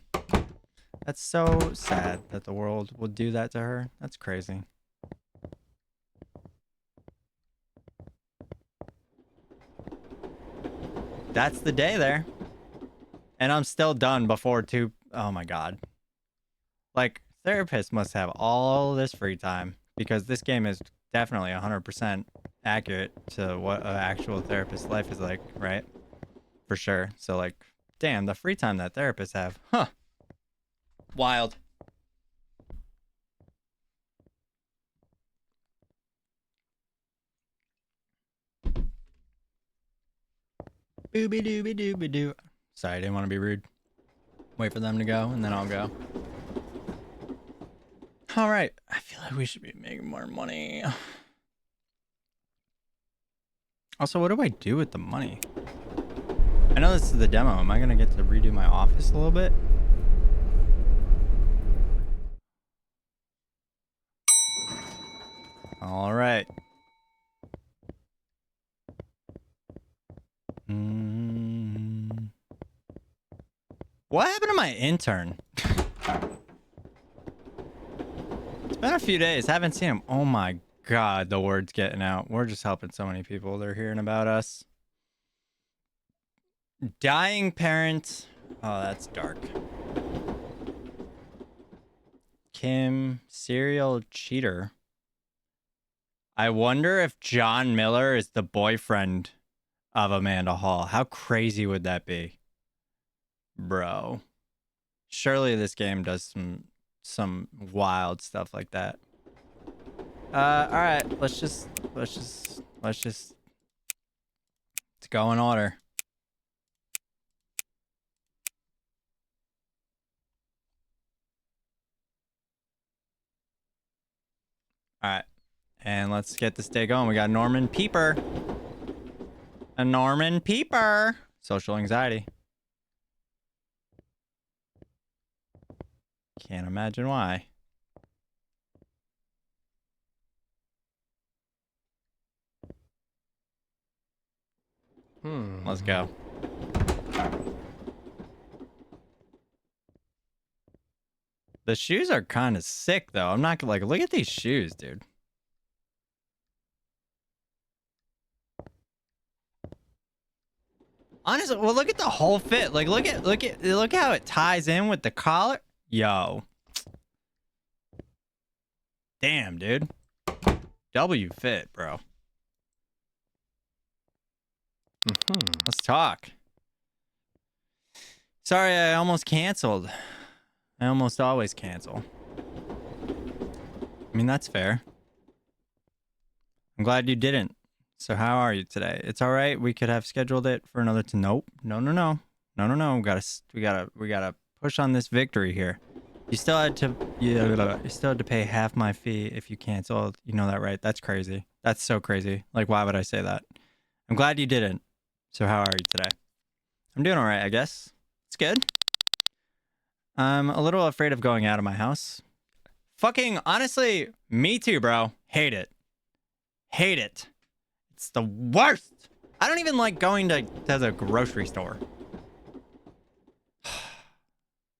Speaker 1: That's so sad that the world would do that to her. That's crazy. That's the day there. And I'm still done before 2. Oh my god. Like, therapists must have all this free time because this game is definitely 100% accurate to what an actual therapist's life is like, right? For sure. So, like, damn, the free time that therapists have. Huh. Wild. Booby dooby dooby doo. Sorry, I didn't want to be rude. Wait for them to go, and then I'll go. All right. I feel like we should be making more money. Also, what do I do with the money? I know this is the demo. Am I going to get to redo my office a little bit? All right. What happened to my intern? It's been a few days. Haven't seen him. Oh my god, the word's getting out. We're just helping so many people. They're hearing about us. Dying parent. Oh, that's dark. Kim, serial cheater. I wonder if John Miller is the boyfriend of Amanda Hall. How crazy would that be? Bro. Surely this game does some wild stuff like that. All right, let's go in order. All right. And let's get this day going. We got Norman Peeper. A Norman Peeper. Social anxiety. Can't imagine why. Let's go. The shoes are kind of sick, though. I'm not like, look at these shoes, dude. Honestly, well, look at the whole fit. Like, look how it ties in with the collar. Yo. Damn, dude. W fit, bro. Let's talk. Sorry, I almost canceled. I almost always cancel. I mean, that's fair. I'm glad you didn't. So how are you today? It's all right. We could have scheduled it for another Nope. No. We gotta push on this victory here. You still had to pay half my fee if you canceled. You know that, right? That's crazy. That's so crazy. Like, why would I say that? I'm glad you didn't. So how are you today? I'm doing all right, I guess. It's good. I'm a little afraid of going out of my house. Fucking honestly, me too, bro. Hate it. Hate it. It's the worst. I don't even like going to the grocery store.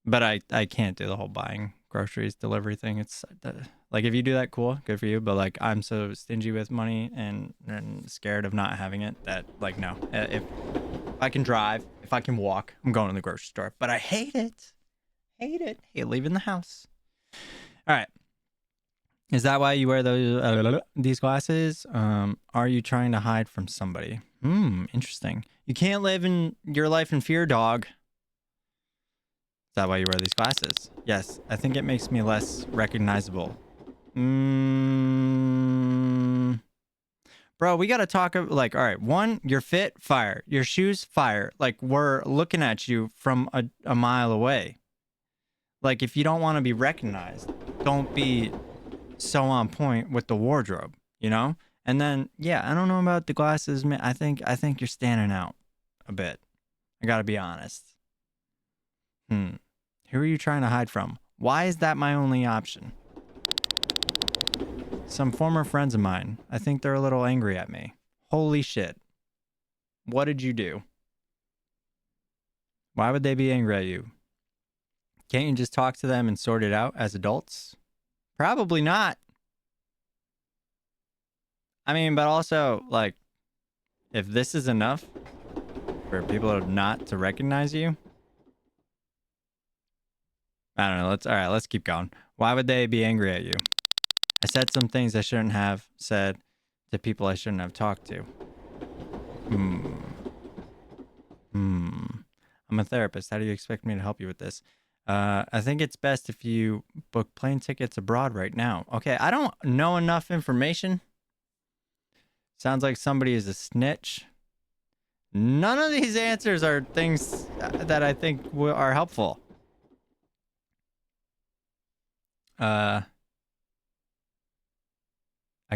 Speaker 1: But I can't do the whole buying groceries delivery thing. It's like, if you do that, cool, good for you. But like, I'm so stingy with money and scared of not having it that, like, no. If I can drive, if I can walk, I'm going to the grocery store. But I hate it. Hate leaving the house. All right. Is that why you wear those these glasses? Are you trying to hide from somebody? Interesting. You can't live in your life in fear, dog. Is that why you wear these glasses? Yes, I think it makes me less recognizable. Bro, we gotta talk, like, all right, one, your fit, fire. Your shoes, fire. Like, we're looking at you from a mile away. Like, if you don't want to be recognized, don't be so on point with the wardrobe, you know? And then, yeah, I don't know about the glasses, man. I think you're standing out a bit. I gotta be honest. Who are you trying to hide from? Why is that my only option? Some former friends of mine. I think they're a little angry at me. Holy shit. What did you do? Why would they be angry at you? Can't you just talk to them and sort it out as adults? Probably not. I mean, but also, like, if this is enough for people not to recognize you, I don't know. Let's keep going. Why would they be angry at you? I said some things I shouldn't have said to people I shouldn't have talked to. I'm a therapist. How do you expect me to help you with this? I think it's best if you book plane tickets abroad right now. Okay, I don't know enough information. Sounds like somebody is a snitch. None of these answers are things that I think are helpful. I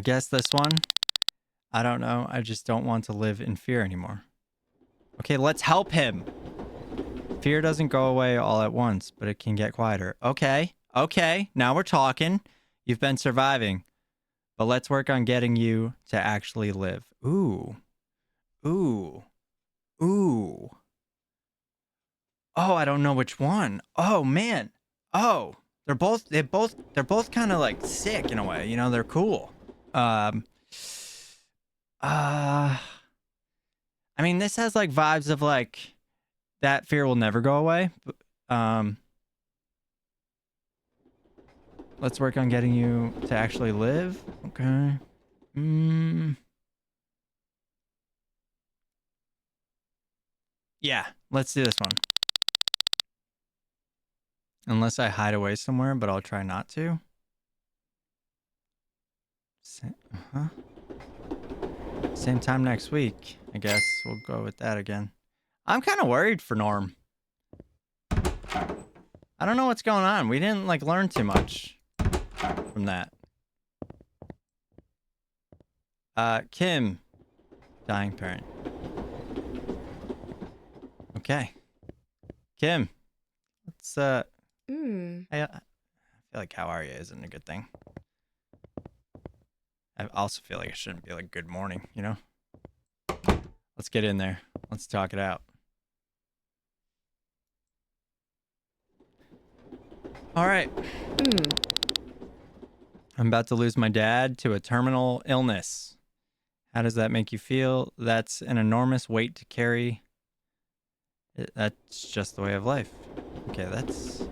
Speaker 1: guess this one. I don't know. I just don't want to live in fear anymore. Okay, let's help him. Fear doesn't go away all at once, but it can get quieter. Okay, now we're talking. You've been surviving, but let's work on getting you to actually live. Ooh. Oh, I don't know which one. Oh man. Oh, they're both kind of like sick in a way. You know, they're cool. I mean, this has like vibes of like that fear will never go away. Let's work on getting you to actually live. Okay. Yeah, let's do this one. Unless I hide away somewhere, but I'll try not to. Same time next week. I guess we'll go with that again. I'm kind of worried for Norm. I don't know what's going on. We didn't like learn too much from that. Kim. Dying parent. Okay. Kim. Let's, I feel like how are you isn't a good thing. I also feel like it shouldn't be like good morning, you know? Let's get in there. Let's talk it out. All right. I'm about to lose my dad to a terminal illness. How does that make you feel? That's an enormous weight to carry. That's just the way of life. Okay, that's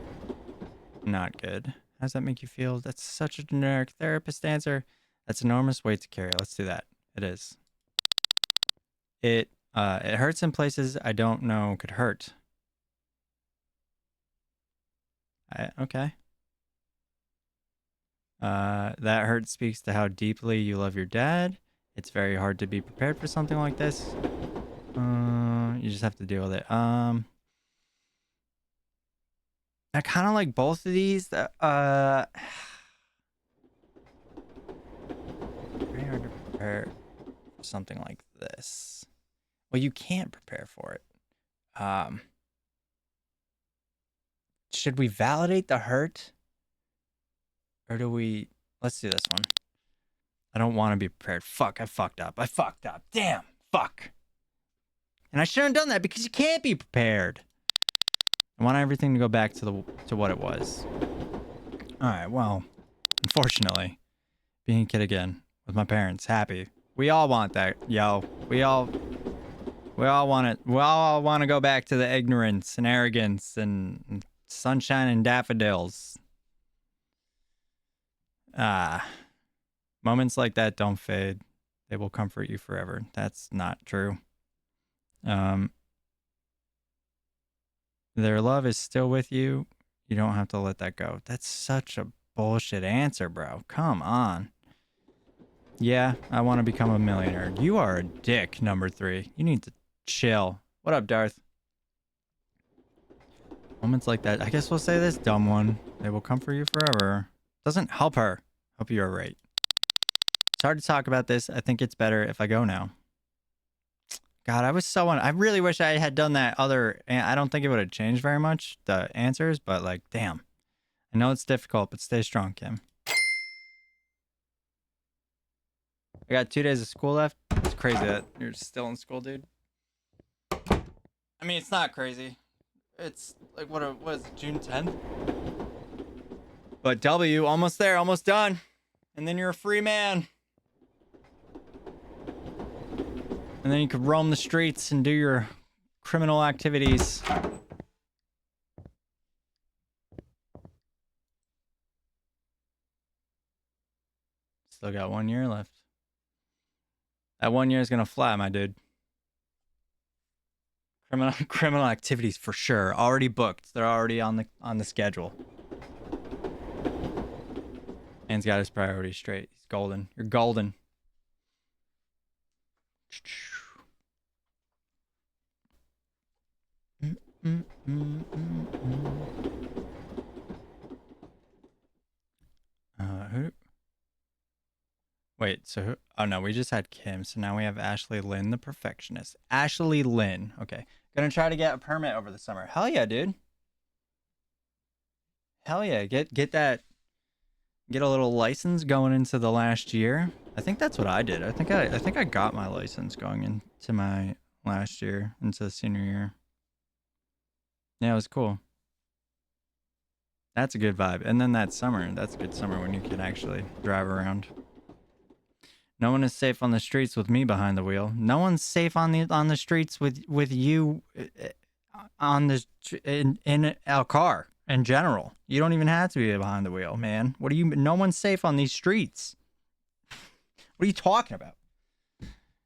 Speaker 1: not good. How does that make you feel? That's such a generic therapist answer. That's enormous weight to carry. Let's do that. It is. It hurts in places I don't know could hurt. Okay. That hurt speaks to how deeply you love your dad. It's very hard to be prepared for something like this. You just have to deal with it. I kind of like both of these. Very hard to prepare for something like this. Well, you can't prepare for it. Should we validate the hurt? Or do we... Let's do this one. I don't want to be prepared. Fuck, I fucked up. Damn, fuck. And I shouldn't have done that because you can't be prepared. I want everything to go back to what it was. Alright, well, unfortunately, being a kid again with my parents, happy. We all want that, yo. We all want it. We all want to go back to the ignorance and arrogance and sunshine and daffodils. Moments like that don't fade. They will comfort you forever. That's not true. Their love is still with you. You don't have to let that go. That's such a bullshit answer, bro. Come on. Yeah, I want to become a millionaire. You are a dick, number 3. You need to chill. What up, Darth? Moments like that. I guess we'll say this dumb one. They will comfort you forever. Doesn't help her. Hope you are right. It's hard to talk about this. I think it's better if I go now. God, I really wish I had done that other... I don't think it would have changed very much, the answers, but like, damn. I know it's difficult, but stay strong, Kim. I got 2 days of school left. It's crazy that you're still in school, dude. I mean, it's not crazy. It's like, what is it, June 10th? But W, almost there, almost done. And then you're a free man. And then you could roam the streets and do your criminal activities. Still got 1 year left. That 1 year is gonna fly, my dude. Criminal activities for sure. Already booked. They're already on the schedule. Man's got his priorities straight. He's golden. You're golden. Who? Wait, so who? Oh no, we just had Kim. So now we have Ashley Lynn, the perfectionist. Ashley Lynn. Okay. Gonna try to get a permit over the summer. Hell yeah, dude. Hell yeah. Get that. Get a little license going into the last year. I think that's what I did. I think I got my license going into my last year, into the senior year. Yeah, it was cool. That's a good vibe. And then that summer, that's a good summer when you can actually drive around. No one is safe on the streets with me behind the wheel. No one's safe on the streets with you in a car in general. You don't even have to be behind the wheel, man. No one's safe on these streets. What are you talking about?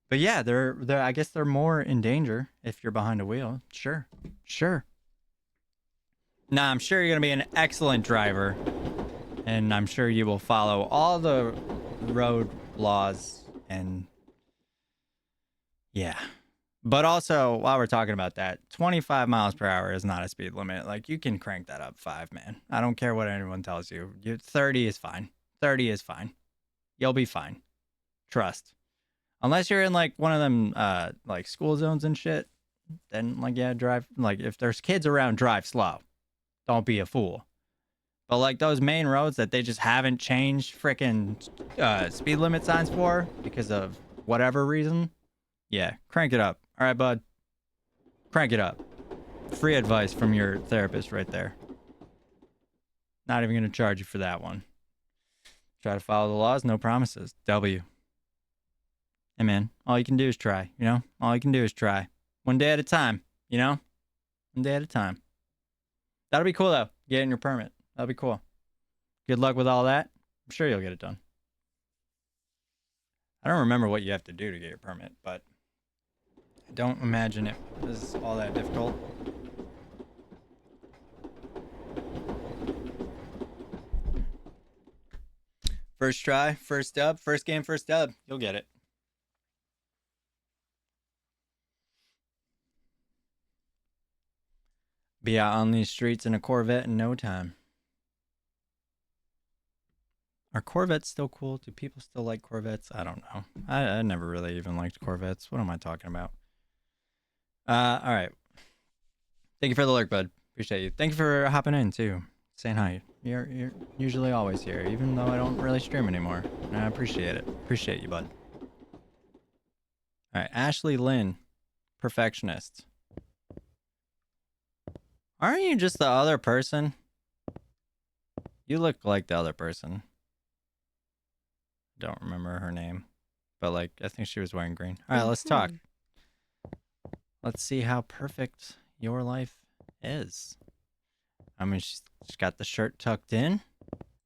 Speaker 1: But yeah, I guess they're more in danger if you're behind a wheel. Sure. Nah, I'm sure you're going to be an excellent driver. And I'm sure you will follow all the road laws and yeah. But also, while we're talking about that, 25 miles per hour is not a speed limit. Like, you can crank that up 5, man. I don't care what anyone tells you. 30 is fine. 30 is fine. You'll be fine. Trust. Unless you're in like one of them like school zones and shit, then like yeah, drive like if there's kids around, drive slow. Don't be a fool. But like those main roads that they just haven't changed freaking speed limit signs for because of whatever reason, yeah, crank it up. All right, bud. Crank it up. Free advice from your therapist right there. Not even going to charge you for that one. Try to follow the laws, no promises. W. Hey, man, all you can do is try, you know? All you can do is try. One day at a time, you know? One day at a time. That'll be cool, though, getting your permit. That'll be cool. Good luck with all that. I'm sure you'll get it done. I don't remember what you have to do to get your permit, but I don't imagine it is all that difficult. First try, first dub, first game, first dub. You'll get it. Be out on these streets in a Corvette in no time. Are Corvettes still cool? Do people still like Corvettes? I don't know. I never really even liked Corvettes. What am I talking about? All right. Thank you for the lurk, bud. Appreciate you. Thank you for hopping in too. Saying hi. You're usually always here, even though I don't really stream anymore. And I appreciate it. Appreciate you, bud. All right, Ashley Lynn, perfectionist. Aren't you just the other person? You look like the other person. Don't remember her name, but like I think she was wearing green. All right, let's talk. Let's see how perfect your life is. I mean, she's got the shirt tucked in.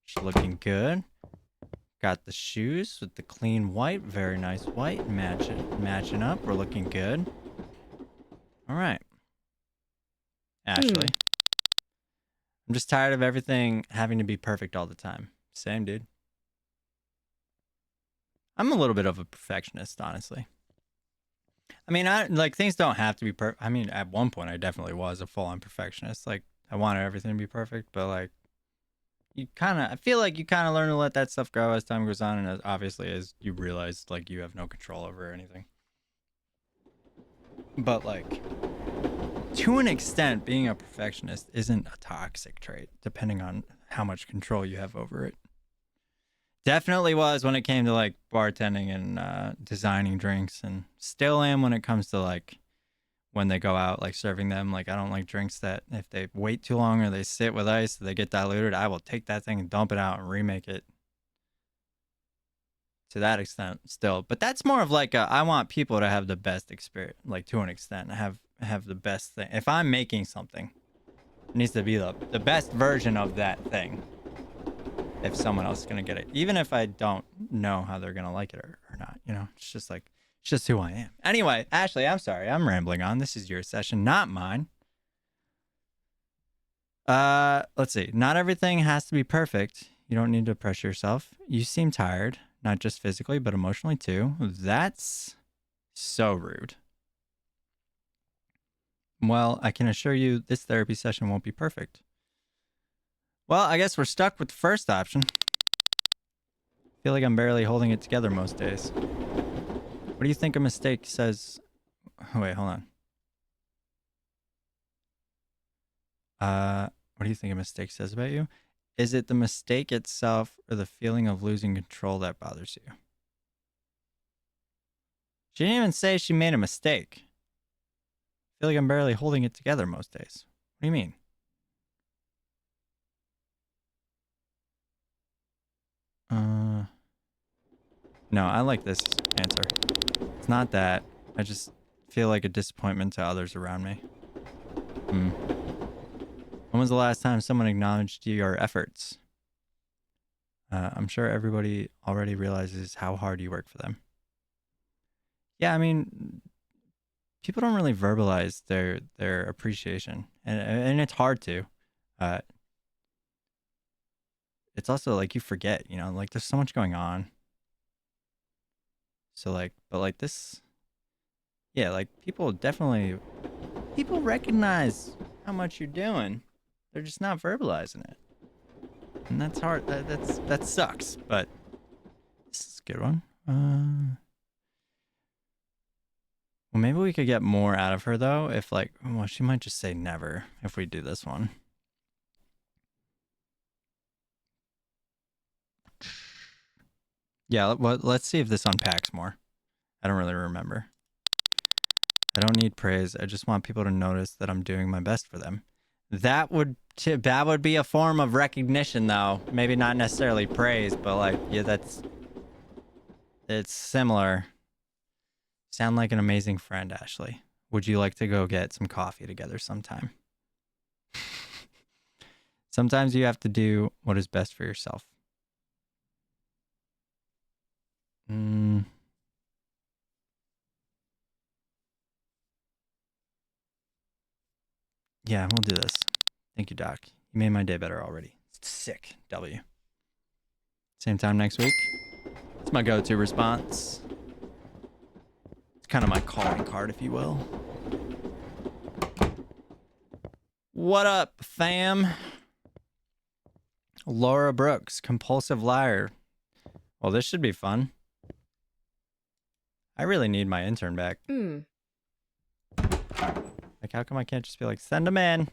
Speaker 1: She's looking good. Got the shoes with the clean white, very nice white, matching up. We're looking good. All right, Ashley. I'm just tired of everything having to be perfect all the time. Same, dude. I'm a little bit of a perfectionist, honestly. I mean, things don't have to be perfect. I mean, at one point, I definitely was a full-on perfectionist. Like, I wanted everything to be perfect, but like, I feel like you kind of learn to let that stuff go as time goes on, and obviously as you realize, like, you have no control over anything. But like, to an extent, being a perfectionist isn't a toxic trait, depending on how much control you have over it. Definitely was when it came to like bartending and designing drinks, and still am when it comes to like when they go out like serving them. Like I don't like drinks that if they wait too long or they sit with ice, they get diluted. I will take that thing and dump it out and remake it. To that extent, still, but that's more of like I want people to have the best experience, like to an extent, have the best thing. If I'm making something, it needs to be the best version of that thing. If someone else is gonna get it, even if I don't know how they're gonna like it or not, you know, it's just who I am. Anyway, Ashley, I'm sorry, I'm rambling on. This is your session, not mine. Let's see. Not everything has to be perfect. You don't need to pressure yourself. You seem tired, not just physically, but emotionally too. That's so rude. Well, I can assure you this therapy session won't be perfect. Well, I guess we're stuck with the first option. I feel like I'm barely holding it together most days. What do you think a mistake says? Oh, wait, hold on. What do you think a mistake says about you? Is it the mistake itself or the feeling of losing control that bothers you? She didn't even say she made a mistake. I feel like I'm barely holding it together most days. What do you mean? No, I like this answer. It's not that. I just feel like a disappointment to others around me. When was the last time someone acknowledged your efforts? I'm sure everybody already realizes how hard you work for them. Yeah, I mean, people don't really verbalize their appreciation, and it's hard to. It's also like you forget, you know, like there's so much going on. So like, but like this, yeah, like people recognize how much you're doing. They're just not verbalizing it, and that's hard. That sucks. But this is a good one. Well, maybe we could get more out of her, though, if, like, well, she might just say never if we do this one. Yeah, let's see if this unpacks more. I don't really remember. I don't need praise. I just want people to notice that I'm doing my best for them. That would be a form of recognition, though. Maybe not necessarily praise, but like, yeah, it's similar. Sound like an amazing friend, Ashley. Would you like to go get some coffee together sometime? Sometimes you have to do what is best for yourself. Yeah, we'll do this. Thank you, Doc. You made my day better already. Sick. W. Same time next week. It's my go-to response. It's kind of my calling card, if you will. What up, fam? Laura Brooks, compulsive liar. Well, this should be fun. I really need my intern back. Like, how come I can't just be like, send him in?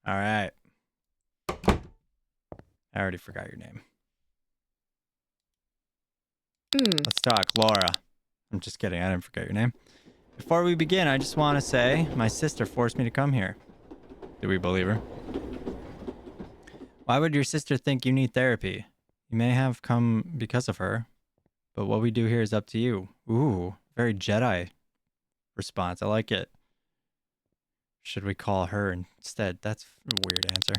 Speaker 1: All right. I already forgot your name. Let's talk, Laura. I'm just kidding. I didn't forget your name. Before we begin, I just want to say my sister forced me to come here. Do we believe her? Why would your sister think you need therapy? You may have come because of her, but what we do here is up to you. Ooh, very Jedi response. I like it. Should we call her instead? That's a weird answer.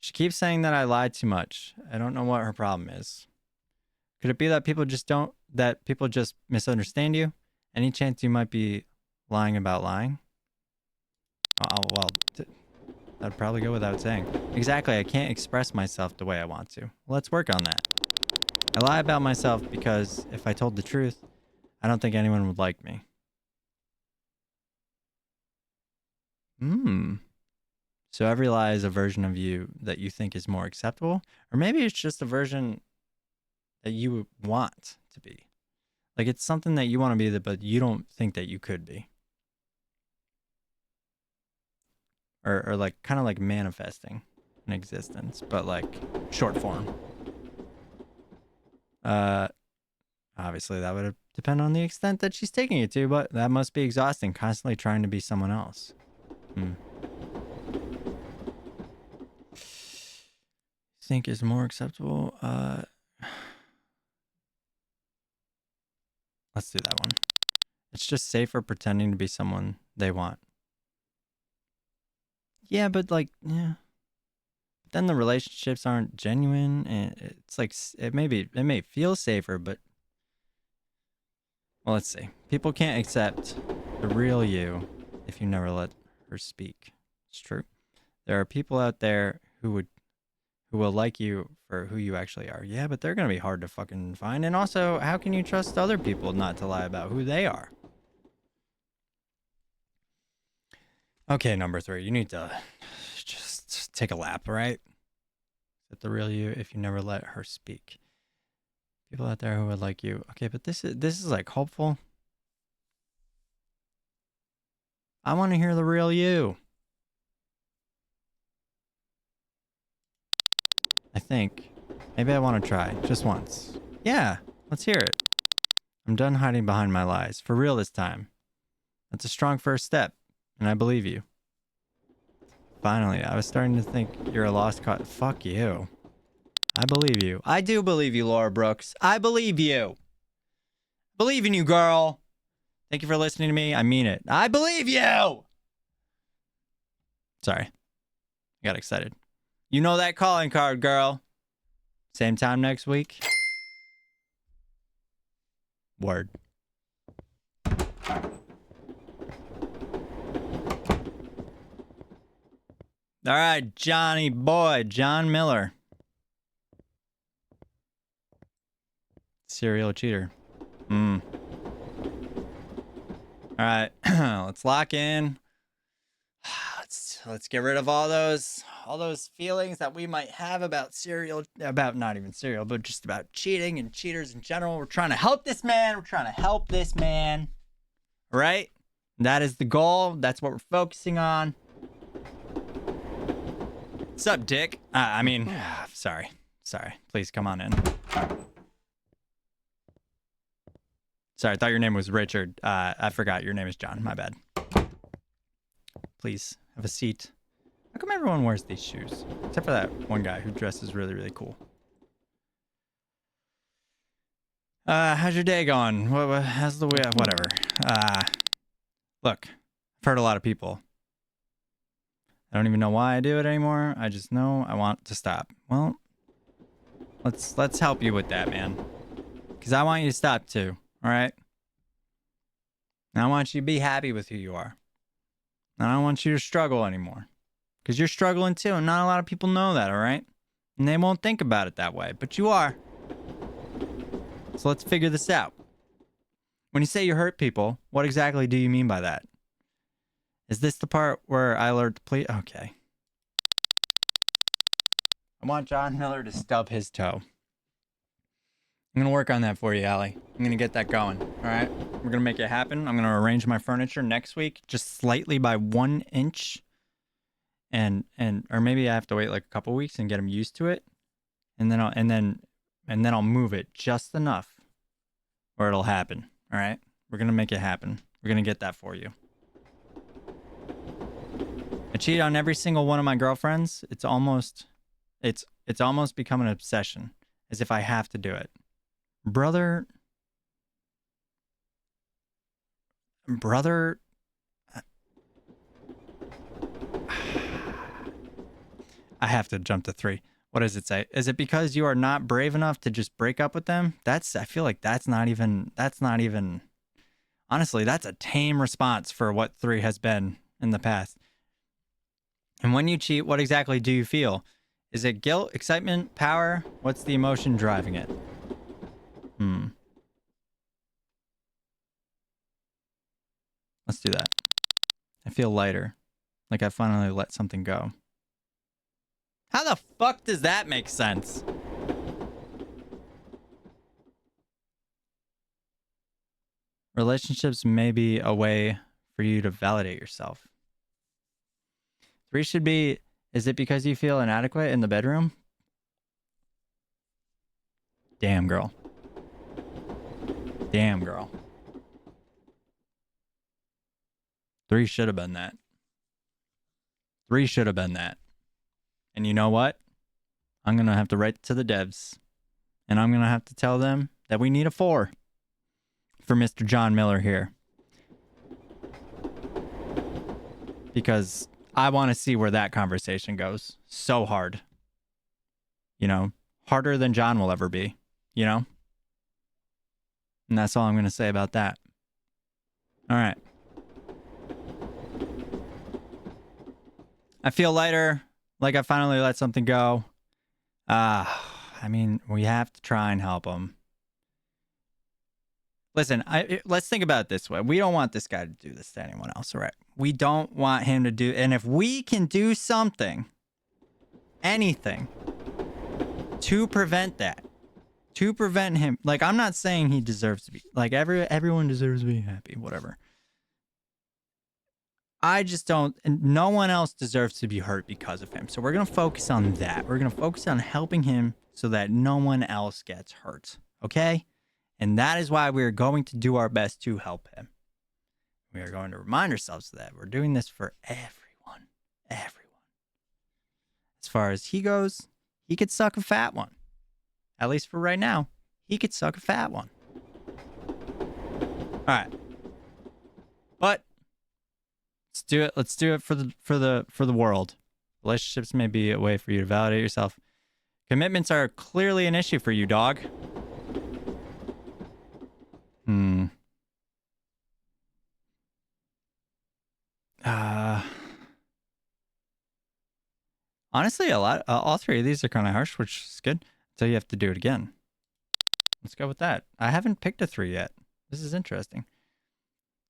Speaker 1: She keeps saying that I lied too much. I don't know what her problem is. Could it be that people just misunderstand you? Any chance you might be lying about lying? Well, that'd probably go without saying. Exactly, I can't express myself the way I want to. Let's work on that. I lie about myself because if I told the truth, I don't think anyone would like me. So every lie is a version of you that you think is more acceptable? Or maybe it's just a version that you want to be. Like, it's something that you want to be, but you don't think that you could be. Or like, kind of like manifesting an existence, but like short form. Obviously that would depend on the extent that she's taking it to, but that must be exhausting, constantly trying to be someone else. Think is more acceptable? Let's do that one. It's just safer pretending to be someone they want. Yeah, but like, yeah. But then the relationships aren't genuine, and it's like it may feel safer, but well, let's see. People can't accept the real you if you never let her speak. It's true. There are people out there who will like you for who you actually are. Yeah, but they're gonna be hard to fucking find. And also, how can you trust other people not to lie about who they are? Okay, number 3. You need to just take a lap, right? Is the real you if you never let her speak? People out there who would like you. Okay, but this is like hopeful. I want to hear the real you. I think. Maybe I want to try. Just once. Yeah, let's hear it. I'm done hiding behind my lies. For real this time. That's a strong first step, and I believe you. Finally, I was starting to think you're a lost cause. Fuck you. I believe you. I do believe you, Laura Brooks. I believe you. Believe in you, girl. Thank you for listening to me. I mean it. I believe you. Sorry. I got excited. You know that calling card, girl. Same time next week. Word. All right, Johnny boy, John Miller. Serial cheater. All right, let's lock in. Let's get rid of all those feelings that we might have about about not even cereal, but just about cheating and cheaters in general. We're trying to help this man. Right? That is the goal. That's what we're focusing on. What's up, Dick? Sorry. Please come on in. Sorry, I thought your name was Richard. I forgot your name is John. My bad. Please have a seat. How come everyone wears these shoes? Except for that one guy who dresses really, really cool. How's your day going? How's the way? Whatever. Look, I've heard a lot of people. I don't even know why I do it anymore. I just know I want to stop. Well, let's help you with that, man. Because I want you to stop too. All right? And I want you to be happy with who you are. And I don't want you to struggle anymore. Because you're struggling too, and not a lot of people know that, all right? And they won't think about it that way, but you are. So let's figure this out. When you say you hurt people, what exactly do you mean by that? Is this the part where I learned to plead? Okay. I want John Miller to stub his toe. I'm going to work on that for you, Allie. I'm going to get that going, all right? We're going to make it happen. I'm going to arrange my furniture next week, just slightly by 1 inch. Or maybe I have to wait like a couple weeks and get him used to it. And then I'll move it just enough where it'll happen, all right? We're going to make it happen. We're going to get that for you. I cheat on every single one of my girlfriends. It's almost become an obsession, as if I have to do it. Brother, I have to jump to 3. What does it say? Is it because you are not brave enough to just break up with them? I feel like that's not even, honestly, that's a tame response for what 3 has been in the past. And when you cheat, what exactly do you feel? Is it guilt, excitement, power? What's the emotion driving it? Let's do that. I feel lighter. Like I finally let something go. How the fuck does that make sense? Relationships may be a way for you to validate yourself. 3 should be, is it because you feel inadequate in the bedroom? Damn, girl. Damn, girl. 3 should have been that. 3 should have been that. And you know what? I'm going to have to write to the devs. And I'm going to have to tell them that we need a 4 for Mr. John Miller here. Because I want to see where that conversation goes. So hard. You know, harder than John will ever be. You know? And that's all I'm going to say about that. All right. I feel lighter. Like I finally let something go. I mean, we have to try and help him. Listen, let's think about it this way. We don't want this guy to do this to anyone else, all right? We don't want him to do... And if we can do something, anything, to prevent that, to prevent him... Like, I'm not saying he deserves to be... Like, everyone deserves to be happy, whatever. I just don't... And no one else deserves to be hurt because of him. So we're going to focus on that. We're going to focus on helping him so that no one else gets hurt. Okay? And that is why we are going to do our best to help him. We are going to remind ourselves of that. We're doing this for everyone. Everyone. As far as he goes, he could suck a fat one. At least for right now, he could suck a fat one. All right. But let's do it. Let's do it for the world. Relationships may be a way for you to validate yourself. Commitments are clearly an issue for you, dog. Honestly, all 3 of these are kind of harsh, which is good. So you have to do it again. Let's go with that. I haven't picked a 3 yet. This is interesting.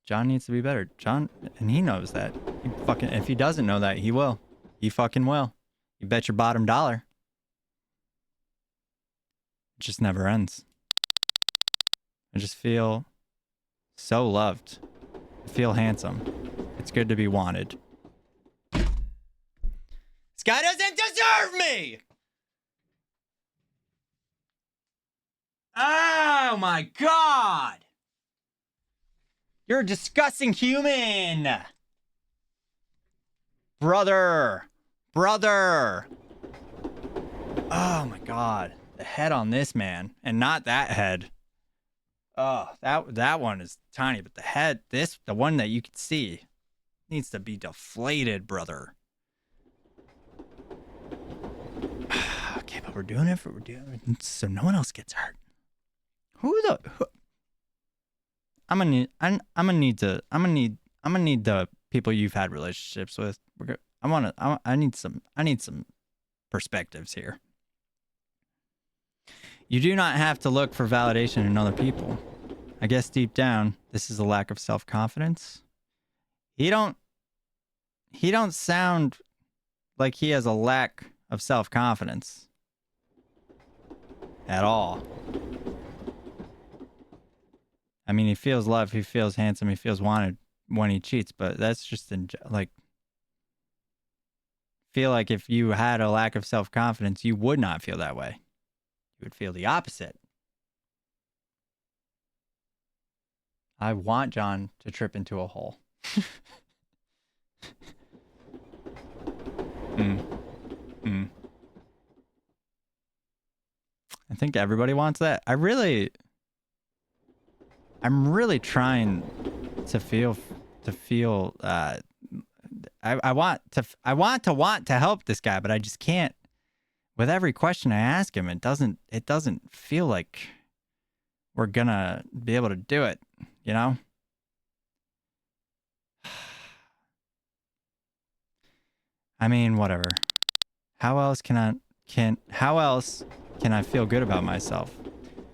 Speaker 1: John needs to be better. John, and he knows that. If he doesn't know that, he will. He fucking will. You bet your bottom dollar. It just never ends. I just feel so loved. I feel handsome. It's good to be wanted. This guy doesn't deserve me! Oh my god! You're a disgusting human! Brother! Brother! Oh my god. The head on this man. And not that head. Oh, that one is tiny, but the head, the one that you can see, needs to be deflated, brother. Okay, but we're doing it so no one else gets hurt. I'm gonna need the people you've had relationships with. I need some perspectives here. You do not have to look for validation in other people. I guess deep down, this is a lack of self-confidence. He don't sound like he has a lack of self-confidence at all. I mean, he feels love, he feels handsome, he feels wanted when he cheats, but that's just feel like if you had a lack of self-confidence, you would not feel that way. You would feel the opposite. I want John to trip into a hole. I think everybody wants that. I'm really trying to feel I want to help this guy, but I just can't. With every question I ask him, it doesn't feel like we're gonna be able to do it, you know? I mean, whatever. How else can I feel good about myself?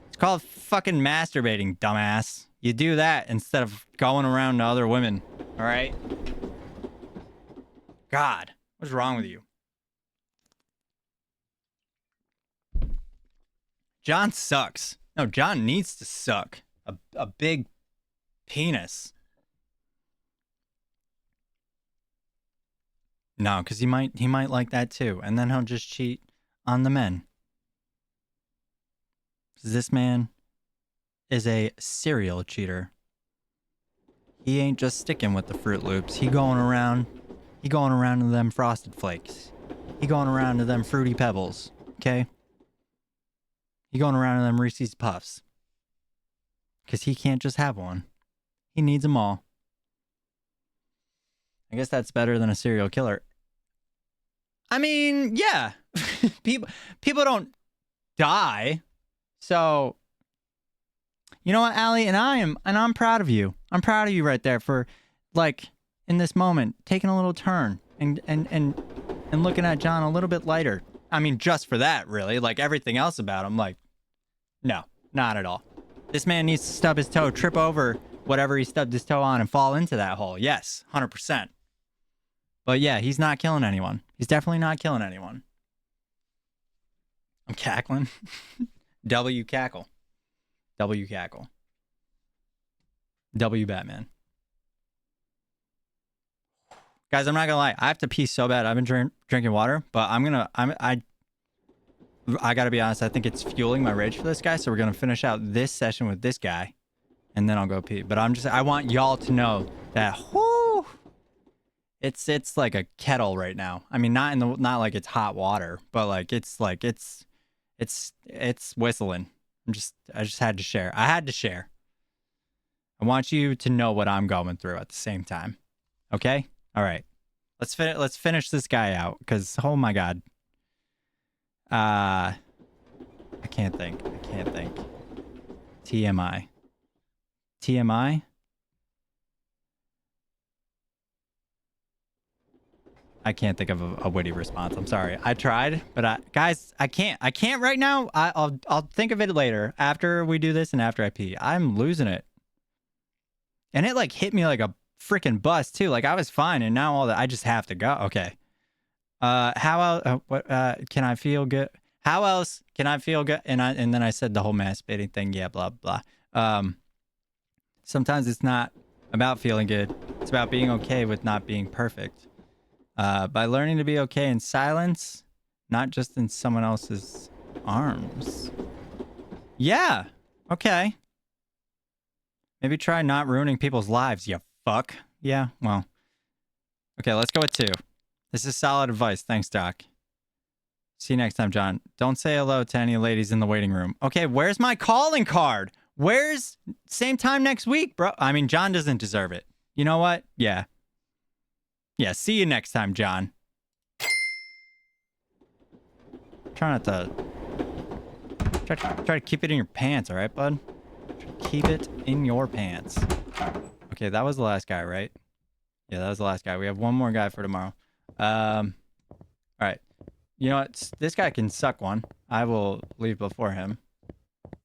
Speaker 1: It's called fucking masturbating, dumbass. You do that instead of going around to other women, all right? God, what's wrong with you? John sucks. No, John needs to suck. A big penis. No, because he might like that too. And then he'll just cheat on the men. This man is a serial cheater. He ain't just sticking with the Fruit Loops. He going around to them Frosted Flakes. He going around to them Fruity Pebbles. Okay? He going around to them Reese's Puffs. Because he can't just have one. He needs them all. I guess that's better than a serial killer. I mean, yeah. people don't die. So, you know what, Allie? And I'm proud of you. I'm proud of you right there for, like, in this moment, taking a little turn and looking at John a little bit lighter. I mean, just for that, really. Like, everything else about him, like, no, not at all. This man needs to stub his toe, trip over whatever he stubbed his toe on, and fall into that hole. Yes, 100%. But yeah, he's not killing anyone. He's definitely not killing anyone. I'm cackling. W cackle. W cackle. W Batman. Guys, I'm not gonna lie. I have to pee so bad. I've been drinking water, but I gotta be honest. I think it's fueling my rage for this guy. So we're gonna finish out this session with this guy, and then I'll go pee. But I want y'all to know that, whoo, it's like a kettle right now. I mean, not like it's hot water, but like it's whistling. I just had to share. I had to share. I want you to know what I'm going through at the same time. Okay? All right. Let's finish this guy out, because oh my god. I can't think. TMI. I can't think of a witty response. I'm sorry. I tried, but guys, I can't right now. I'll think of it later after we do this and after I pee. I'm losing it. And it like hit me like a freaking bus too. Like I was fine, and now all that I just have to go. Okay. How else? What? Can I feel good? How else can I feel good? And then I said the whole masturbating thing. Yeah, blah blah. Sometimes it's not about feeling good. It's about being okay with not being perfect. By learning to be okay in silence, not just in someone else's arms. Yeah. Okay. Maybe try not ruining people's lives, you fuck. Yeah, well. Okay, let's go with 2. This is solid advice. Thanks, Doc. See you next time, John. Don't say hello to any ladies in the waiting room. Okay, where's my calling card? Where's same time next week, bro? I mean, John doesn't deserve it. You know what? Yeah. Yeah, see you next time, John. Try not to... Try to keep it in your pants, all right, bud? Keep it in your pants. Okay, that was the last guy, right? Yeah, that was the last guy. We have one more guy for tomorrow. All right. You know what? This guy can suck one. I will leave before him.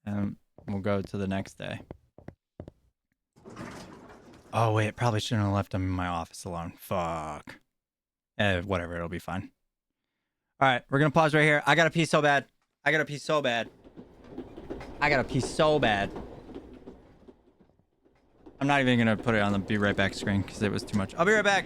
Speaker 1: And we'll go to the next day. Oh, wait. Probably shouldn't have left him in my office alone. Fuck. Whatever. It'll be fine. All right. We're going to pause right here. I got to pee so bad. I got to pee so bad. I got to pee so bad. I'm not even going to put it on the be right back screen because it was too much. I'll be right back.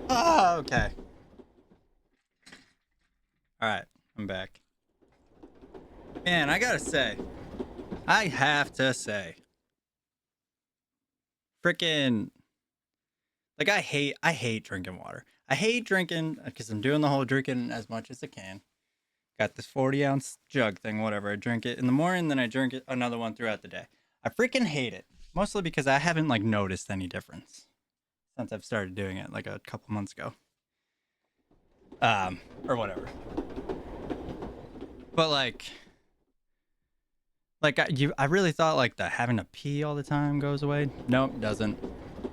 Speaker 1: Oh, okay. All right. I'm back. Man, I gotta say, I have to say, freaking, like I hate drinking water. I hate drinking because I'm doing the whole drinking as much as I can. Got this 40-ounce jug thing, whatever. I drink it in the morning, then I drink it another one throughout the day. I freaking hate it, mostly because I haven't like noticed any difference since I've started doing it like a couple months ago. Or whatever. But I really thought like the having to pee all the time goes away. Nope, doesn't.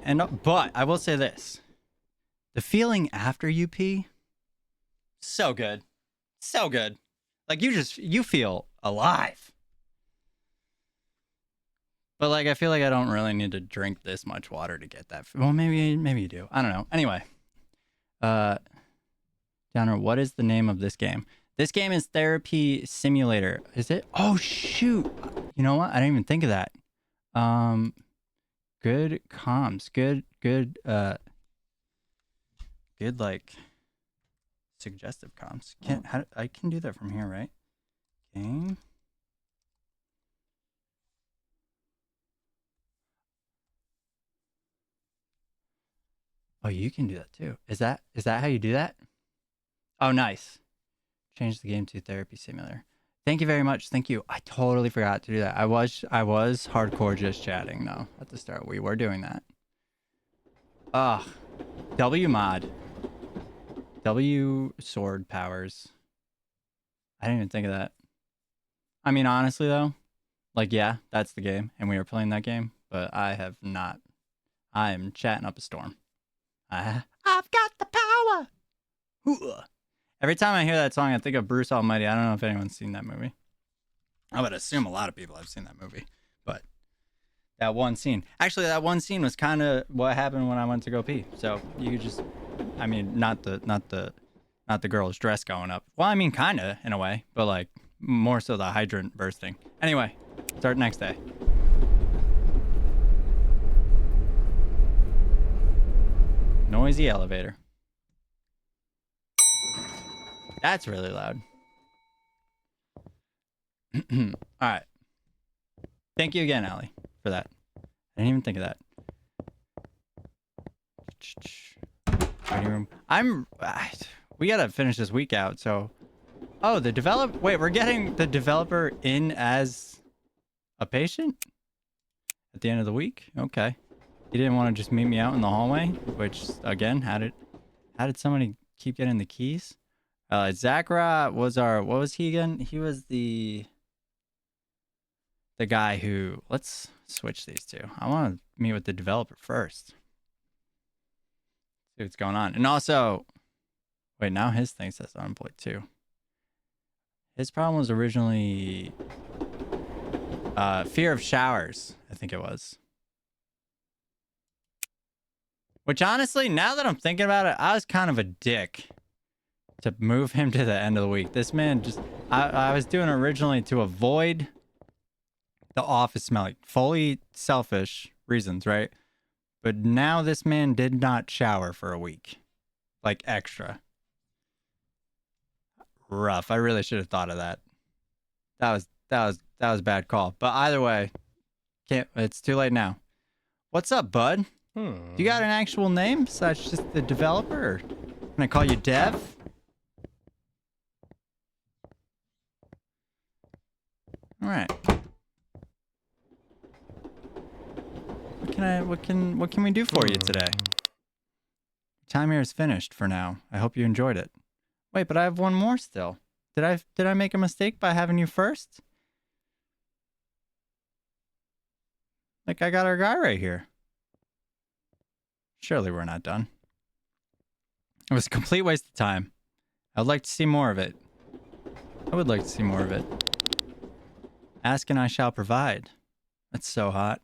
Speaker 1: And but I will say this: the feeling after you pee, so good, so good. Like you feel alive. But like I feel like I don't really need to drink this much water to get that. Well, maybe you do. I don't know. Anyway, Downer, what is the name of this game? This game is Therapy Simulator. Is it? Oh shoot! You know what? I didn't even think of that. Good comms. Good good like suggestive comps. I can do that from here, right? Game. Oh, you can do that too. Is that how you do that? Oh, nice. Change the game to therapy simulator. Thank you very much. Thank you. I totally forgot to do that. I was hardcore just chatting though at the start. We were doing that. Ugh. W mod. W sword powers. I didn't even think of that. I mean, honestly though, like yeah, that's the game, and we are playing that game. But I have not. I am chatting up a storm. I've got the power. Hoo-ah. Every time I hear that song, I think of Bruce Almighty. I don't know if anyone's seen that movie. I would assume a lot of people have seen that movie. But that one scene. Actually, that one scene was kind of what happened when I went to go pee. So you could just, I mean, not the girl's dress going up. Well, I mean, kind of in a way, but like more so the hydrant bursting. Anyway, start next day. Noisy elevator. That's really loud. All right. Thank you again, Allie, for that. I didn't even think of that. Waiting room. We gotta finish this week out. So, oh, Wait, we're getting the developer in as a patient at the end of the week. Okay. He didn't want to just meet me out in the hallway, which again, how did somebody keep getting the keys? Zachara was what was he again? He was the guy who, let's switch these two. I want to meet with the developer first. See what's going on. And also, wait, now his thing says unemployed too. His problem was originally fear of showers, I think it was. Which honestly, now that I'm thinking about it, I was kind of a dick to move him to the end of the week. This man just, I was doing it originally to avoid the office smell, like fully selfish reasons, right? But now this man did not shower for a week, like extra. Rough. I really should have thought of that. That was a bad call. But either way, it's too late now. What's up, bud? Do you got an actual name besides just the developer? Or can I call you Dev? All right. What can we do for you today? Time here is finished for now. I hope you enjoyed it. Wait, but I have one more still. Did I make a mistake by having you first? Like I got our guy right here. Surely we're not done. It was a complete waste of time. I'd like to see more of it. I would like to see more of it. Ask and I shall provide. That's so hot.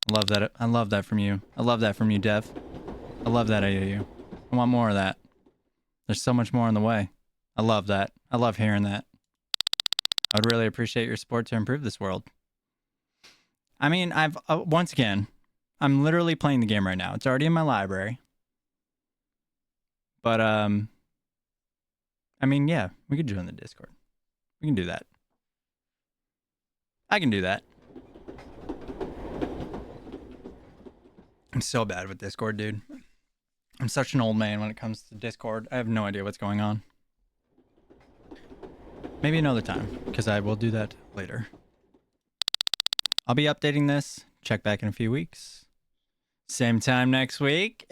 Speaker 1: I love that. I love that from you. I love that from you, Dev. I love that out of you. I want more of that. There's so much more on the way. I love that. I love hearing that. I would really appreciate your support to improve this world. I mean, once again, I'm literally playing the game right now. It's already in my library. But, I mean, yeah, we could join the Discord. We can do that. I can do that. I'm so bad with Discord, dude. I'm such an old man when it comes to Discord. I have no idea what's going on. Maybe another time, because I will do that later. I'll be updating this. Check back in a few weeks. Same time next week.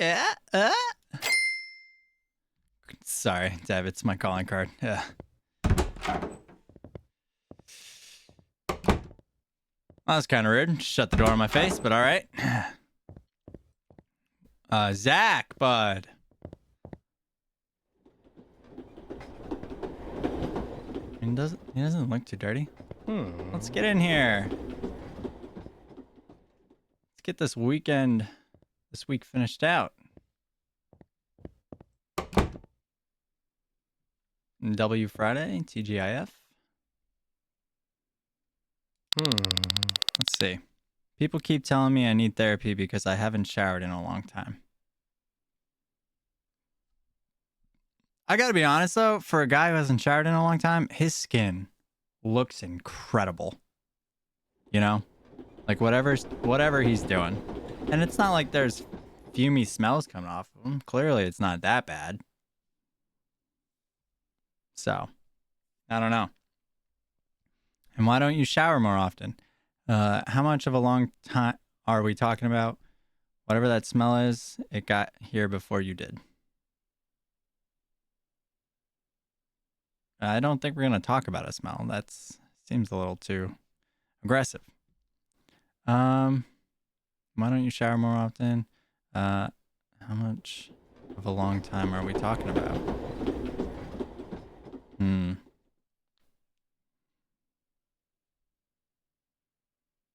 Speaker 1: Sorry, Dev, it's my calling card. Yeah. That was kind of rude. Shut the door in my face, but all right. Zach, bud. He doesn't look too dirty. Let's get in here. Let's get this week finished out. W Friday, TGIF. Let's see. People keep telling me I need therapy because I haven't showered in a long time. I gotta be honest though, for a guy who hasn't showered in a long time, his skin looks incredible. You know? Like whatever he's doing. And it's not like there's fumey smells coming off of him. Clearly it's not that bad. So, I don't know. And why don't you shower more often? How much of a long time are we talking about? Whatever that smell is, it got here before you did. I don't think we're going to talk about a smell. That seems a little too aggressive. Why don't you shower more often? How much of a long time are we talking about?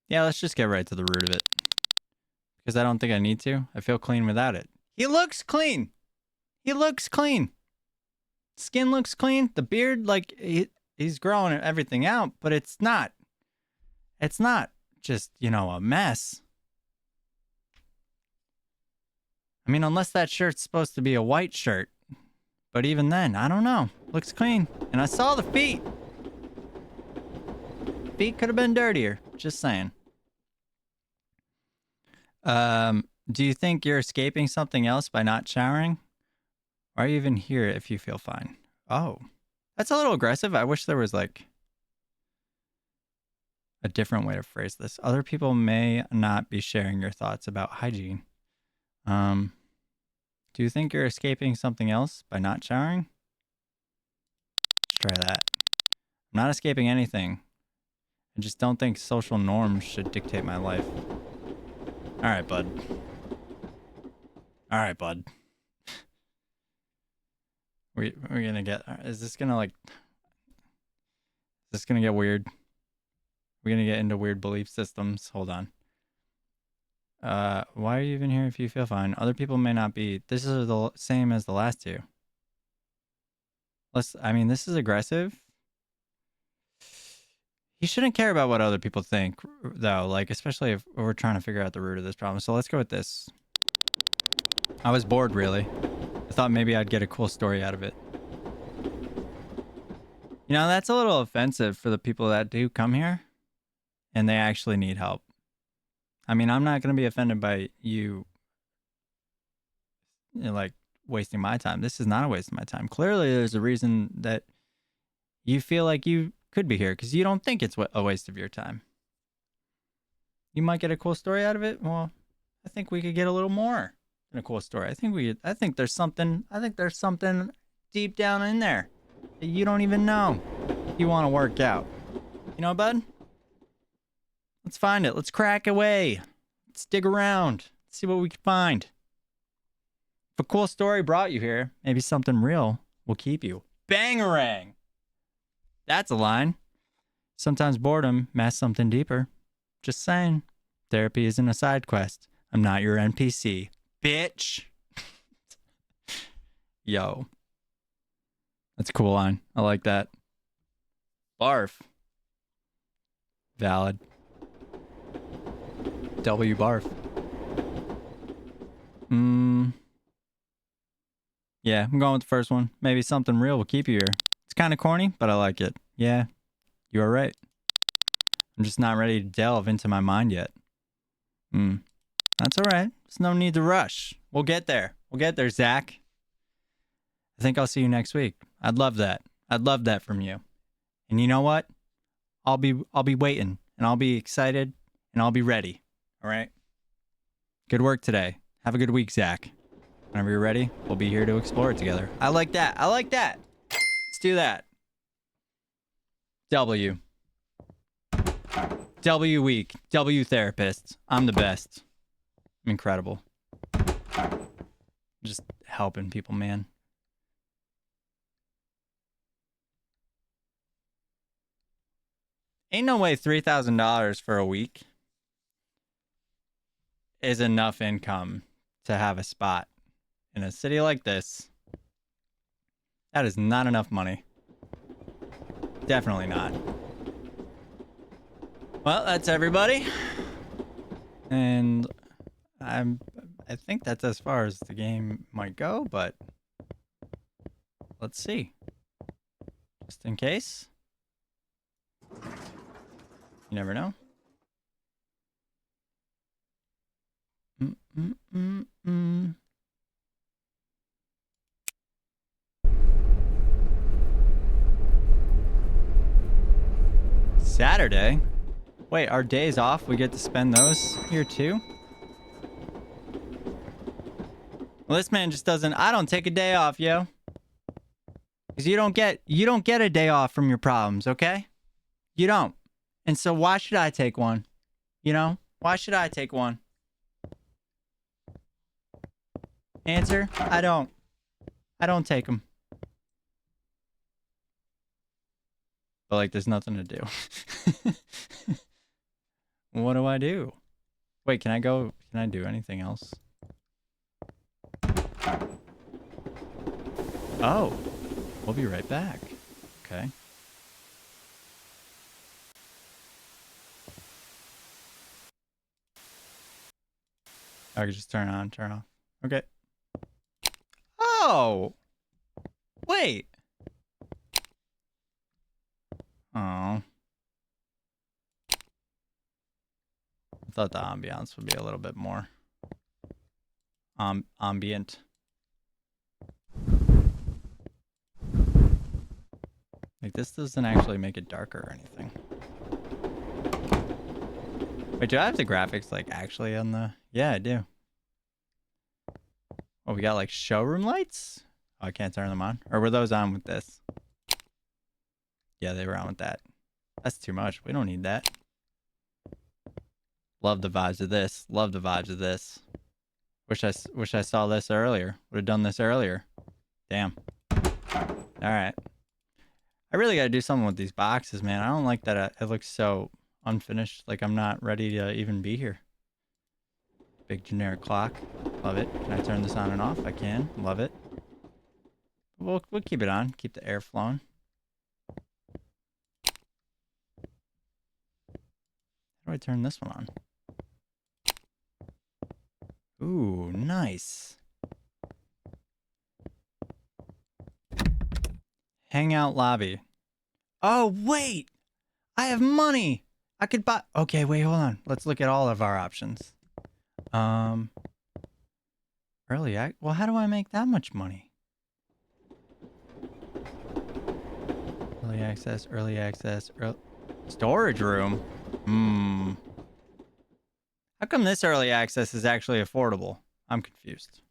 Speaker 1: Yeah, let's just get right to the root of it. Because I don't think I need to. I feel clean without it. He looks clean. He looks clean. Skin looks clean. The beard, like, he's growing everything out, but it's not just, you know, a mess. I mean, unless that shirt's supposed to be a white shirt. But even then, I don't know. Looks clean. And I saw the feet. Feet could have been dirtier. Just saying. Do you think you're escaping something else by not showering? Why are you even here if you feel fine? Oh, that's a little aggressive. I wish there was like a different way to phrase this. Other people may not be sharing your thoughts about hygiene. Do you think you're escaping something else by not showering? Let's try that. I'm not escaping anything. I just don't think social norms should dictate my life. All right, bud. All right, bud. We're gonna get. Is this gonna get weird? We're gonna get into weird belief systems. Hold on. Why are you even here if you feel fine? Other people may not be. This is the same as the last two. I mean, this is aggressive. You shouldn't care about what other people think, though, like, especially if we're trying to figure out the root of this problem. So let's go with this. I was bored, really. I thought maybe I'd get a cool story out of it. You know, that's a little offensive for the people that do come here and they actually need help. I mean, I'm not going to be offended by you know, like, wasting my time. This is not a waste of my time. Clearly, there's a reason that you feel like you could be here because you don't think it's a waste of your time. You might get a cool story out of it. Well, I think we could get a little more than a cool story. I think there's something deep down in there that you don't even know you want to work out. You know, bud? Let's find it. Let's crack away. Let's dig around. See what we can find. If a cool story brought you here, maybe something real will keep you. Bangarang! That's a line. Sometimes boredom masks something deeper. Just saying. Therapy isn't a side quest. I'm not your NPC. Bitch! Yo. That's a cool line. I like that. Barf. Valid. W barf. Yeah, I'm going with the first one. Maybe something real will keep you here. It's kind of corny, but I like it. Yeah, you are right. I'm just not ready to delve into my mind yet. That's all right. There's no need to rush. We'll get there. We'll get there, Zach. I think I'll see you next week. I'd love that. I'd love that from you. And you know what? I'll be waiting, and I'll be excited, and I'll be ready. All right? Good work today. Have a good week, Zach. Whenever you're ready, we'll be here to explore it together. I like that. I like that. Let's do that. W week. W therapists. I'm the best. I'm incredible. Just helping people, man. Ain't no way $3,000 for a week is enough income to have a spot in a city like this. That is not enough money. Definitely not. Well, that's everybody. And I think that's as far as the game might go, but let's let's see. Just in case. You never know. Saturday? Wait, our days off, we get to spend those here too? Well, this man just doesn't... I don't take a day off, yo. Because you don't get a day off from your problems, okay? You don't. And so why should I take one? You know? Why should I take one? Answer, I don't. I don't take them. But, like, there's nothing to do. What do I do? Wait, can I go? Can I do anything else? Oh. We'll be right back. Okay. I can just turn on, turn off. Okay. Oh! Wait! Oh. I thought the ambiance would be a little bit more ambient. Like, this doesn't actually make it darker or anything. Wait, do I have the graphics, like, actually on the... Yeah, I do. Oh, we got, like, showroom lights? Oh, I can't turn them on. Or were those on with this? Yeah, they were on with that. That's too much. We don't need that. Love the vibes of this. Love the vibes of this. Wish I saw this earlier. Would have done this earlier. Damn. Alright. I really gotta do something with these boxes, man. I don't like that it looks so unfinished. Like I'm not ready to even be here. Big generic clock. Love it. Can I turn this on and off? I can. Love it. We'll keep it on. Keep the air flowing. How do I turn this one on? Ooh, nice. Hangout lobby. Oh, wait! I have money! I could buy... Okay, wait, hold on. Let's look at all of our options. Early act... Well, how do I make that much money? Early access, storage room? How come this early access is actually affordable? I'm confused.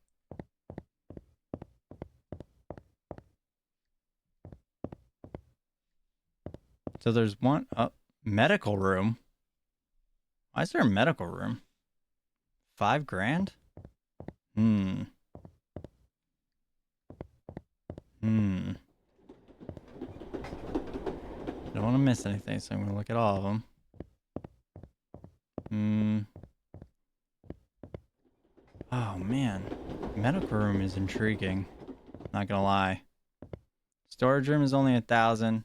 Speaker 1: So there's one... medical room? Why is there a medical room? $5 grand? Don't want to miss anything, so I'm going to look at all of them. Oh, man. Medical room is intriguing. Not going to lie. Storage room is only 1,000.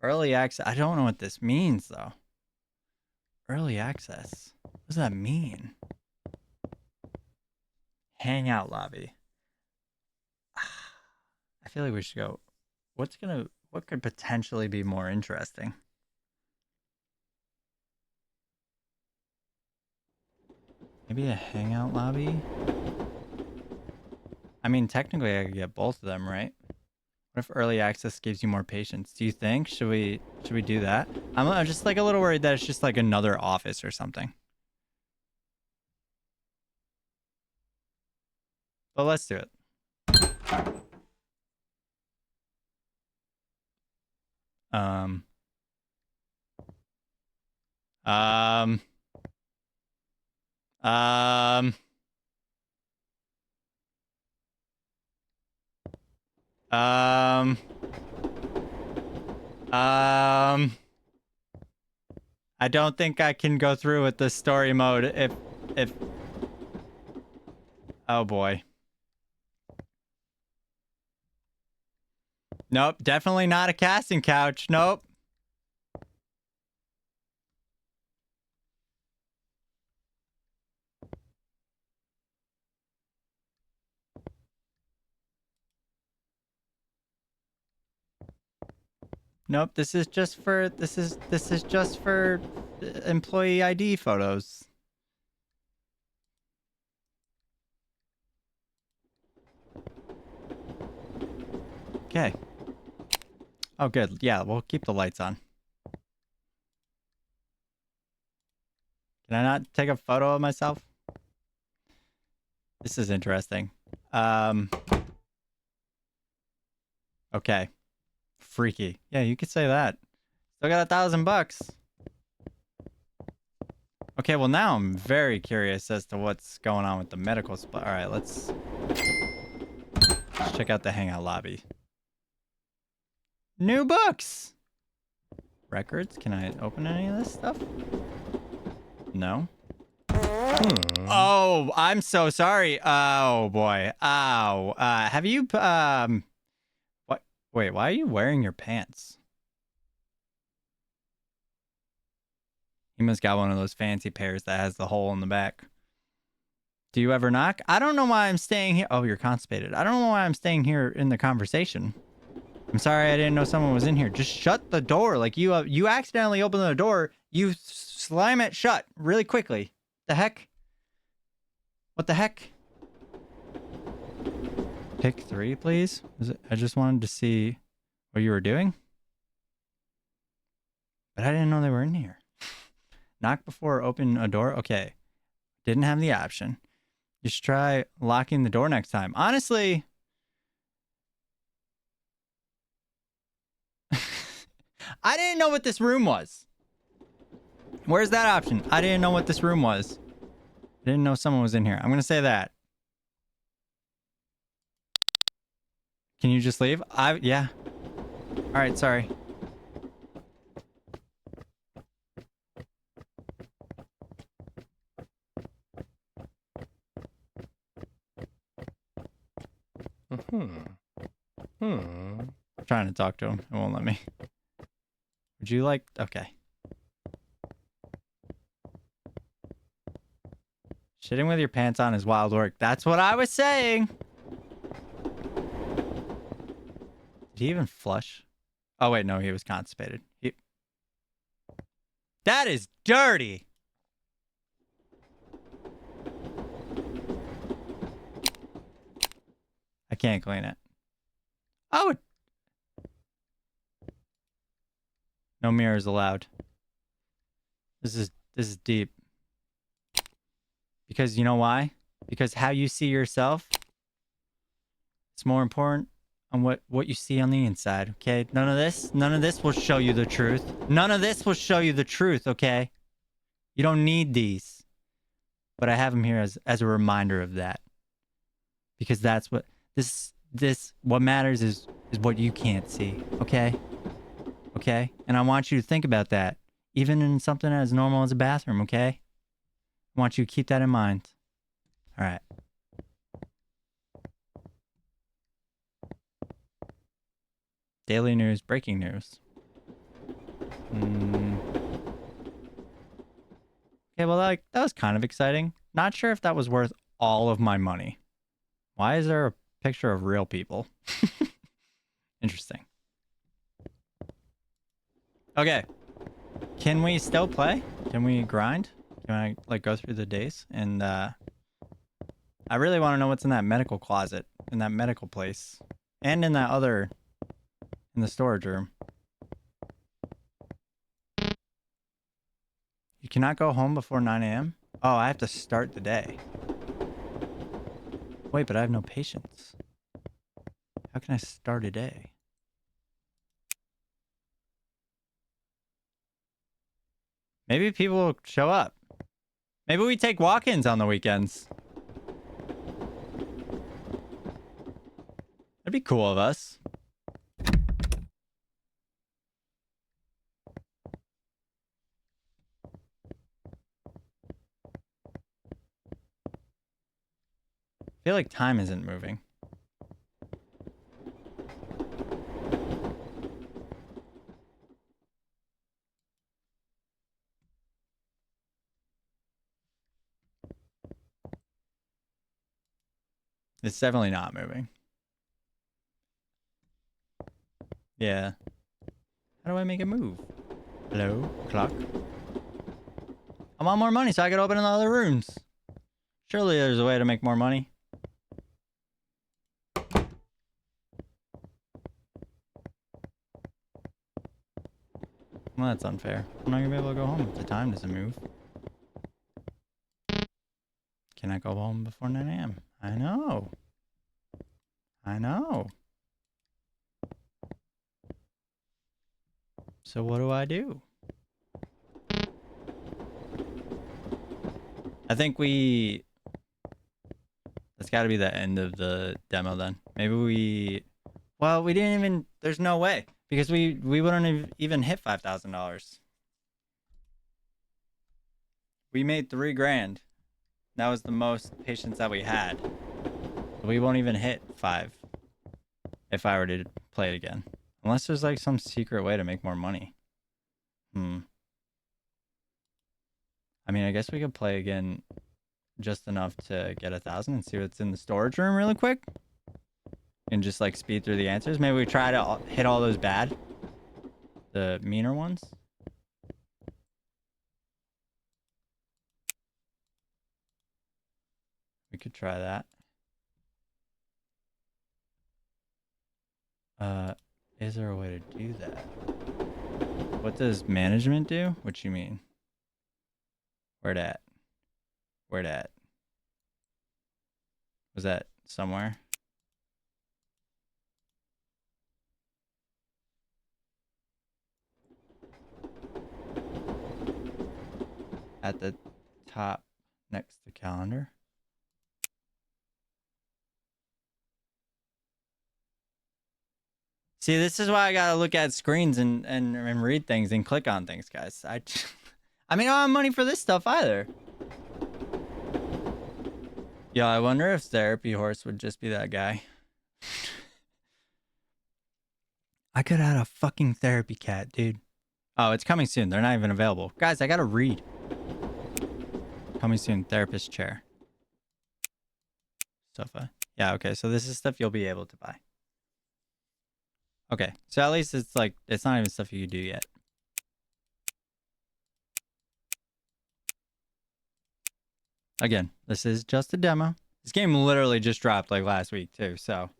Speaker 1: Early access. I don't know what this means, though. Early access. What does that mean? Hangout lobby. I feel like we should go. What could potentially be more interesting? Maybe a hangout lobby? I mean, technically I could get both of them, right? What if early access gives you more patience? Do you think? Should we do that? I'm just like a little worried that it's just like another office or something. But let's do it. I don't think I can go through with the story mode if oh boy. Nope, definitely not a casting couch. Nope. Nope, this is just for employee ID photos. Okay. Oh, good. Yeah, we'll keep the lights on. Can I not take a photo of myself? This is interesting. Okay. Freaky. Yeah, you could say that. Still got $1,000. Okay, well now I'm very curious as to what's going on with the medical spot. All right, let's check out the hangout lobby. New books. Records. Can I open any of this stuff? No. Oh, I'm so sorry. Oh boy. Ow. Have you what? Wait, why are you wearing your pants? You must got one of those fancy pairs that has the hole in the back. Do you ever knock? I don't know why I'm staying here. Oh, you're constipated. I don't know why I'm staying here in the conversation. I'm sorry, I didn't know someone was in here. Just shut the door. Like you accidentally open the door. You slam it shut really quickly. The heck? What the heck? Pick 3, please. I just wanted to see what you were doing. But I didn't know they were in here. Knock before open a door? Okay. Didn't have the option. You should try locking the door next time. Honestly, I didn't know what this room was. Where's that option? I didn't know what this room was. I didn't know someone was in here. I'm going to say that. Can you just leave? Yeah. All right, sorry. I'm trying to talk to him. It won't let me. Would you like... Okay. Shitting with your pants on is wild work. That's what I was saying. Did he even flush? Oh, wait, no, he was constipated. That is dirty. I can't clean it. Oh. No mirrors allowed. This is deep. Because you know why? Because how you see yourself, it's more important on what you see on the inside, okay? None of this will show you the truth. None of this will show you the truth, okay? You don't need these. But I have them here as a reminder of that. Because that's what what matters is what you can't see, okay? Okay? And I want you to think about that, even in something as normal as a bathroom, okay? I want you to keep that in mind. All right. Daily news, breaking news. Okay, well, that was kind of exciting. Not sure if that was worth all of my money. Why is there a picture of real people? Interesting. Okay. Can we still play? Can we grind? Can I, like, go through the days? And, I really want to know what's in that medical closet, in that medical place, and in that other, in the storage room. You cannot go home before 9 a.m.? Oh, I have to start the day. Wait, but I have no patience. How can I start a day? Maybe people will show up. Maybe we take walk-ins on the weekends. That'd be cool of us. I feel like time isn't moving. It's definitely not moving. Yeah. How do I make it move? Hello, clock. I want more money so I can open in the other rooms. Surely there's a way to make more money. Well, that's unfair. I'm not gonna be able to go home if the time doesn't move. Can I go home before 9 a.m.? I know. I know. So what do I do? I think that's got to be the end of the demo then. Maybe we didn't even, there's no way because we wouldn't have even hit $5,000. We made $3,000. That was the most patience that we had. We won't even hit 5 if I were to play it again. Unless there's like some secret way to make more money. I mean, I guess we could play again just enough to get 1,000 and see what's in the storage room really quick. And just like speed through the answers. Maybe we try to hit all those bad. The meaner ones. We could try that. Is there a way to do that? What does management do? What you mean? Where at? Where at? Was that somewhere? At the top next to calendar. See, this is why I gotta look at screens and read things and click on things, guys. I mean, I don't have money for this stuff either. Yeah, I wonder if Therapy Horse would just be that guy. I could add a fucking therapy cat, dude. Oh, it's coming soon. They're not even available. Guys, I gotta read. Coming soon. Therapist chair. Sofa. Yeah, okay. So this is stuff you'll be able to buy. Okay. So at least it's like, it's not even stuff you can do yet. Again, this is just a demo. This game literally just dropped like last week too, so.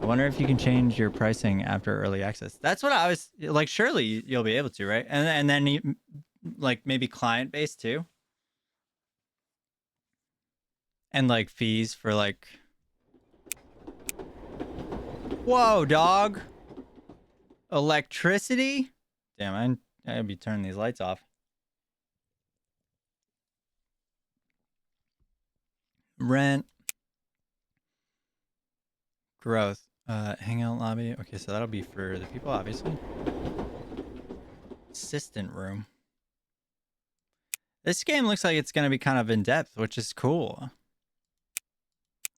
Speaker 1: I wonder if you can change your pricing after early access. That's what I was, like, surely you'll be able to, right? And then you, like maybe client-based too. And like fees for like... Whoa, dog! Electricity? Damn, I gotta be turning these lights off. Rent. Growth. Hangout lobby. Okay, so that'll be for the people, obviously. Assistant room. This game looks like it's gonna be kind of in-depth, which is cool.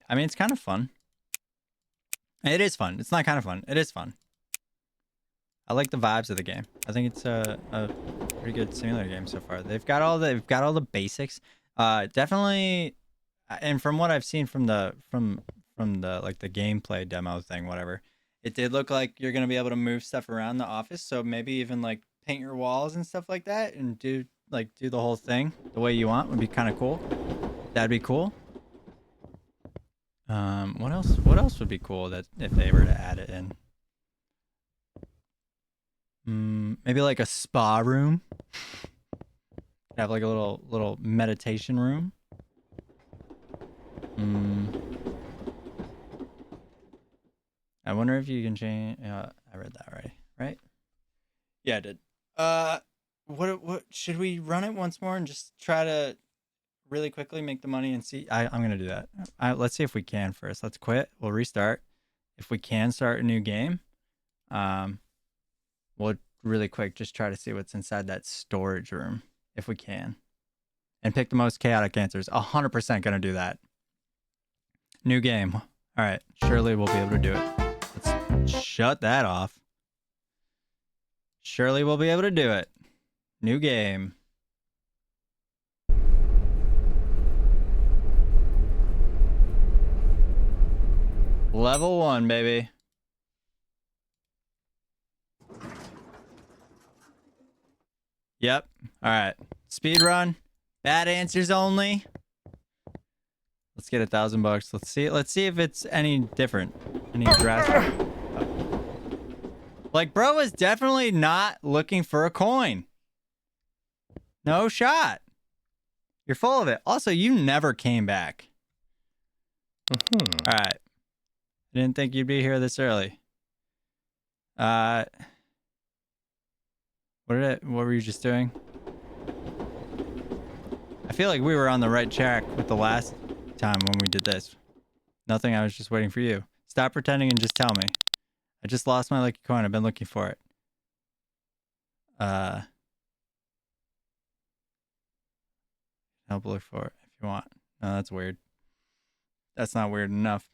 Speaker 1: I mean, it's kind of fun. It is fun. It's not kind of fun. It is fun. I like the vibes of the game. I think it's a pretty good simulator game so far. They've got all the basics. Definitely, and from what I've seen from the like the gameplay demo thing, whatever, it did look like you're gonna be able to move stuff around the office. So maybe even like paint your walls and stuff like that, and do the whole thing the way you want would be kind of cool. That'd be cool. What else would be cool that if they were to add it in? Maybe like a spa room. Have like a little meditation room. I wonder if you can change. I read that already, right? Yeah, I did. What should we run it once more and just try to really quickly make the money and see? I'm gonna do that. Let's see if we can first. Let's quit. We'll restart. If we can start a new game, we'll really quick just try to see what's inside that storage room if we can, and pick the most chaotic answers. 100% gonna do that. New game. All right, surely we'll be able to do it. Let's shut that off. Surely we'll be able to do it. New game. Level 1, baby. Yep. All right. Speed run. Bad answers only. Let's get $1,000. Let's see. Let's see if it's any different. Any drastic. Like, bro was definitely not looking for a coin. No shot. You're full of it. Also, you never came back. All right. I didn't think you'd be here this early. What were you just doing? I feel like we were on the right track with the last time when we did this. Nothing, I was just waiting for you. Stop pretending and just tell me. I just lost my lucky coin. I've been looking for it. Help look for it if you want. No, that's weird. That's not weird enough.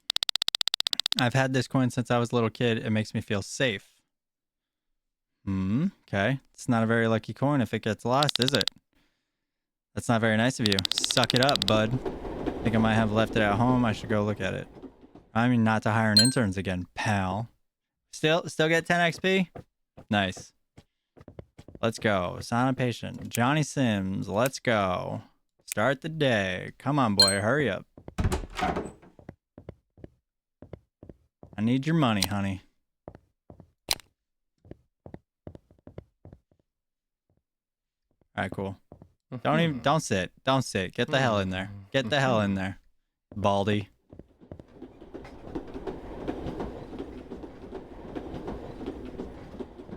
Speaker 1: I've had this coin since I was a little kid. It makes me feel safe. Okay. It's not a very lucky coin if it gets lost, is it? That's not very nice of you. Suck it up, bud. Think I might have left it at home. I should go look at it. I mean, not to hire an interns again, pal. Still get 10 XP? Nice. Let's go. Silent Patient. Johnny Sims. Let's go. Start the day. Come on, boy. Hurry up. I need your money, honey. All right, cool. Don't sit. Don't sit. Get the hell in there. Get the hell in there. Baldy.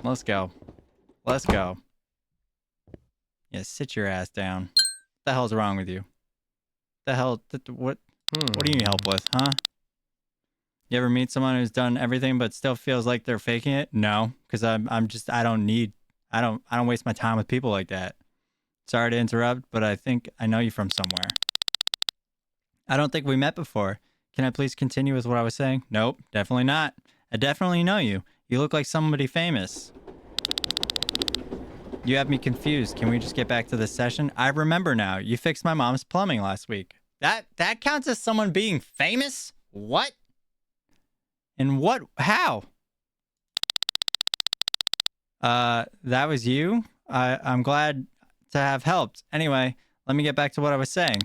Speaker 1: Let's go. Let's go. Yeah, sit your ass down. What the hell's wrong with you? The hell? What do you need help with, huh? You ever meet someone who's done everything but still feels like they're faking it? No, because I don't waste my time with people like that. Sorry to interrupt, but I think I know you from somewhere. I don't think we met before. Can I please continue with what I was saying? Nope, definitely not. I definitely know you. You look like somebody famous. You have me confused. Can we just get back to this session? I remember now. You fixed my mom's plumbing last week. That counts as someone being famous? What? And what? How? That was you? I'm glad to have helped. Anyway, let me get back to what I was saying.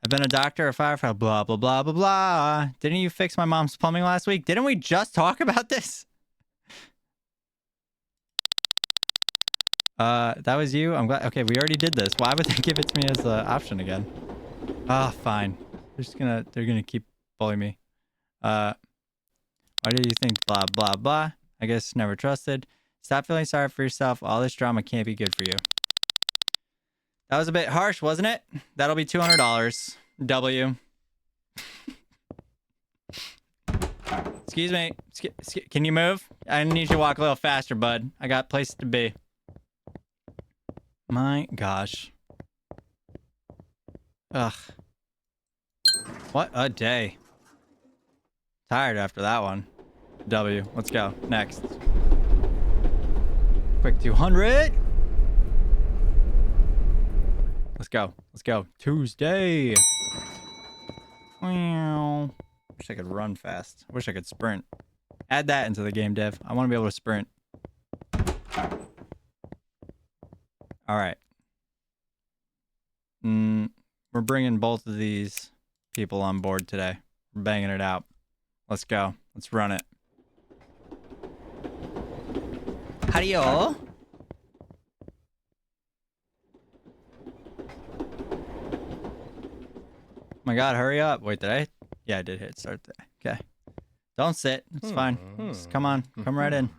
Speaker 1: I've been a doctor, a firefighter, blah, blah, blah, blah, blah. Didn't you fix my mom's plumbing last week? Didn't we just talk about this? That was you? I'm glad. Okay, we already did this. Why would they give it to me as an option again? Ah, fine. They're gonna keep bullying me. Why do you think blah, blah, blah? I guess never trusted. Stop feeling sorry for yourself. All this drama can't be good for you. That was a bit harsh, wasn't it? That'll be $200. W. Excuse me. Can you move? I need you to walk a little faster, bud. I got places to be. My gosh. Ugh. What a day. Tired after that one. W. Let's go. Next. Quick 200. Let's go. Let's go. Tuesday. Wow. Wish I could run fast. Wish I could sprint. Add that into the game, Dev. I want to be able to sprint. All right. We're bringing both of these people on board today. We're banging it out. Let's go. Let's run it. Howdy-o. Oh my god, hurry up. Wait, did I? Yeah, I did hit start there. Okay. Don't sit. It's fine. Just come on. Come right in.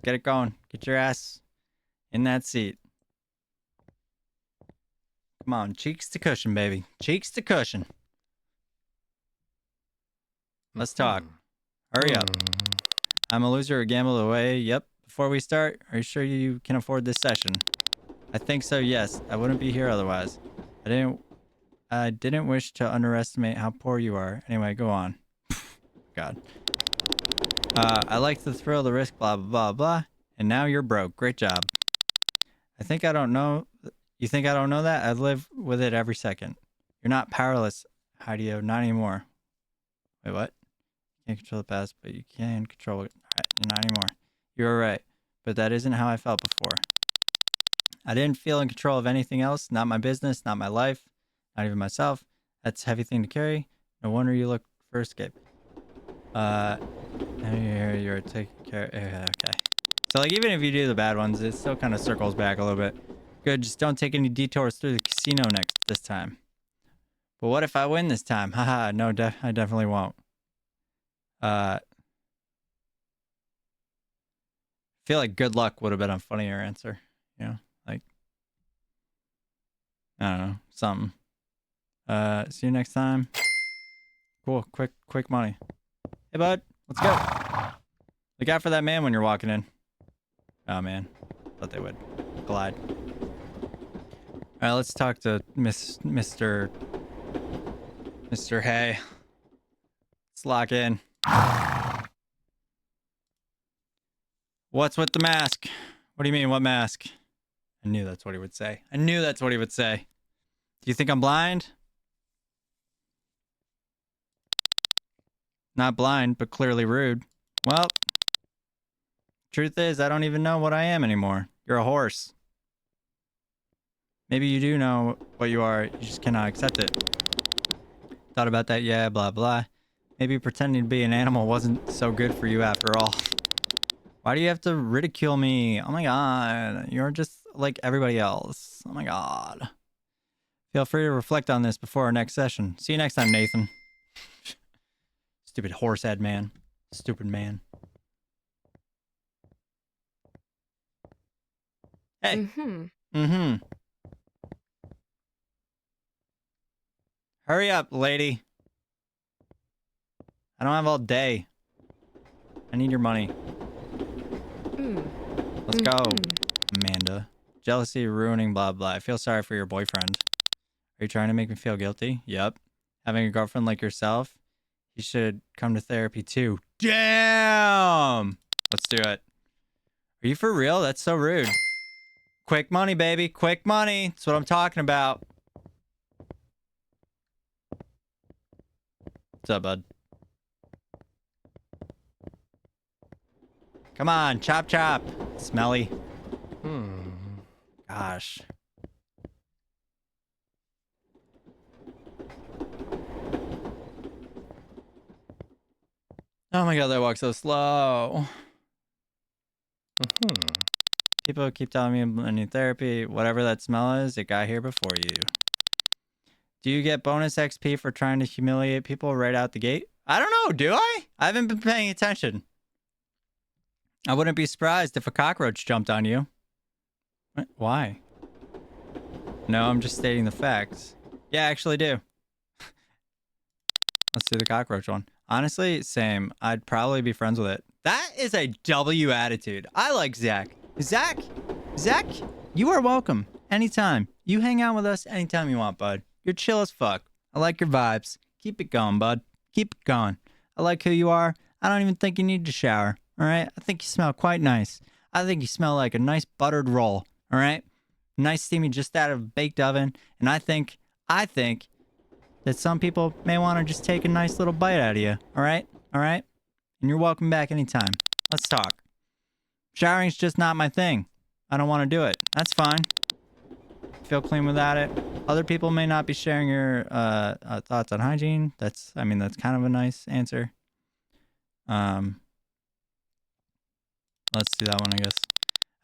Speaker 1: Get it going. Get your ass in that seat. Come on. Cheeks to cushion, baby. Cheeks to cushion. Let's talk. Hurry up. I'm a loser who gambled away. Yep. Before we start, are you sure you can afford this session? I think so, yes. I wouldn't be here otherwise. I didn't wish to underestimate how poor you are. Anyway, go on. God. I like the thrill, the risk, blah, blah, blah, blah. And now you're broke. Great job. I think I don't know. You think I don't know that? I live with it every second. You're not powerless, Hideo. Not anymore. Wait, what? You can't control the past, but you can control it. All right, not anymore. You were right. But that isn't how I felt before. I didn't feel in control of anything else. Not my business, not my life, not even myself. That's a heavy thing to carry. No wonder you look for escape. You're taking care. Okay. So like, even if you do the bad ones, it still kind of circles back a little bit. Good. Just don't take any detours through the casino this time. But what if I win this time? Haha. No, I definitely won't. I feel like good luck would have been a funnier answer. You know, like, I don't know, something. See you next time. Cool. Quick money. Hey, bud. Let's go. Look out for that man when you're walking in. Oh, man. Thought they would. Glide. All right, let's talk to Mr. Hay. Let's lock in. What's with the mask? What do you mean, what mask? I knew that's what he would say. I knew that's what he would say. Do you think I'm blind? Not blind, but clearly rude. Well, truth is, I don't even know what I am anymore. You're a horse. Maybe you do know what you are, you just cannot accept it. Thought about that, yeah, blah, blah. Maybe pretending to be an animal wasn't so good for you after all. Why do you have to ridicule me? Oh my god, you're just like everybody else. Oh my god. Feel free to reflect on this before our next session. See you next time, Nathan. Stupid horsehead man. Stupid man. Hey. Hurry up, lady. I don't have all day. I need your money. Let's go, Amanda. Jealousy, ruining, blah, blah. I feel sorry for your boyfriend. Are you trying to make me feel guilty? Yep. Having a girlfriend like yourself, you should come to therapy too. Damn! Let's do it. Are you for real? That's so rude. Quick money, baby. Quick money. That's what I'm talking about. What's up, bud? Come on, chop chop. Smelly. Gosh. Oh my god, that walks so slow. People keep telling me I need therapy. Whatever that smell is, it got here before you. Do you get bonus XP for trying to humiliate people right out the gate? I don't know, do I? I haven't been paying attention. I wouldn't be surprised if a cockroach jumped on you. What? Why? No, I'm just stating the facts. Yeah, I actually do. Let's do the cockroach one. Honestly, same. I'd probably be friends with it. That is a W attitude. I like Zach. Zach, you are welcome. Anytime. You hang out with us anytime you want, bud. You're chill as fuck. I like your vibes. Keep it going, bud. Keep it going. I like who you are. I don't even think you need to shower. All right? I think you smell quite nice. I think you smell like a nice buttered roll. All right? Nice steamy just out of a baked oven. And I think that some people may want to just take a nice little bite out of you. All right? All right? And you're welcome back anytime. Let's talk. Showering's just not my thing. I don't want to do it. That's fine. Feel clean without it. Other people may not be sharing your thoughts on hygiene. That's kind of a nice answer. Let's do that one, I guess.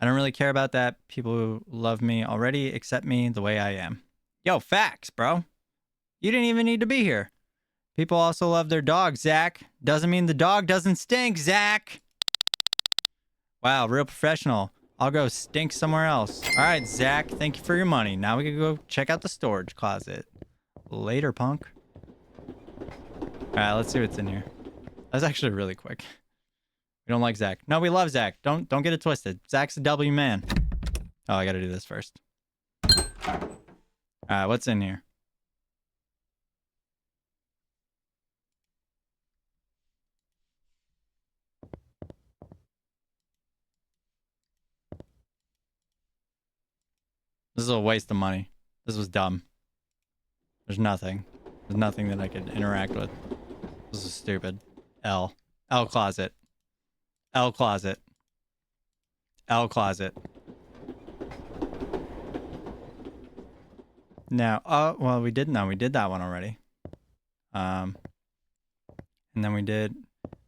Speaker 1: I don't really care about that. People who love me already accept me the way I am. Yo, facts, bro. You didn't even need to be here. People also love their dog, Zach. Doesn't mean the dog doesn't stink, Zach. Wow, real professional. I'll go stink somewhere else. All right, Zach, thank you for your money. Now we can go check out the storage closet. Later, punk. All right, let's see what's in here. That's actually really quick. We don't like Zach. No, we love Zach. Don't get it twisted. Zach's a W man. Oh, I gotta do this first. All right, what's in here? This is a waste of money. This was dumb. There's nothing. There's nothing that I could interact with. This is stupid. L closet. L closet. L closet. Now, oh, well, we did that one already. And then we did,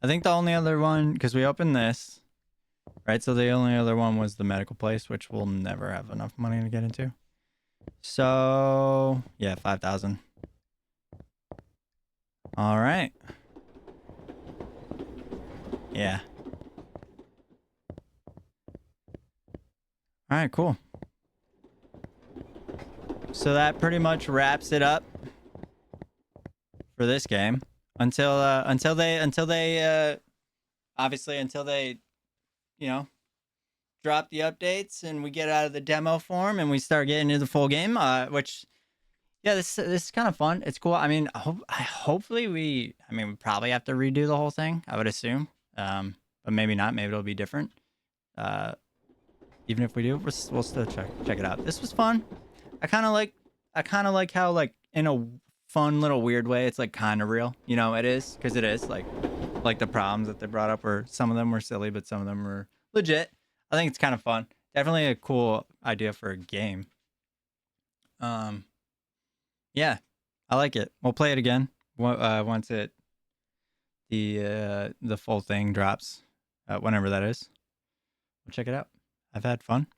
Speaker 1: I think the only other one, because we opened this, right? So the only other one was the medical place, which we'll never have enough money to get into. So, yeah, 5,000. All right. Yeah. All right, cool. So that pretty much wraps it up for this game until they obviously until they, you know, drop the updates and we get out of the demo form and we start getting into the full game. Which, yeah, this is kind of fun. It's cool. I mean, hopefully we probably have to redo the whole thing, I would assume. But maybe not. Maybe it'll be different. Even if we do, we'll still check it out. This was fun. I kind of like how, like, in a fun little weird way, it's like kind of real. You know, it is, because it is like the problems that they brought up were, some of them were silly, but some of them were legit. I think it's kind of fun. Definitely a cool idea for a game. Yeah, I like it. We'll play it again once the full thing drops, whenever that is. We'll check it out. I've had fun.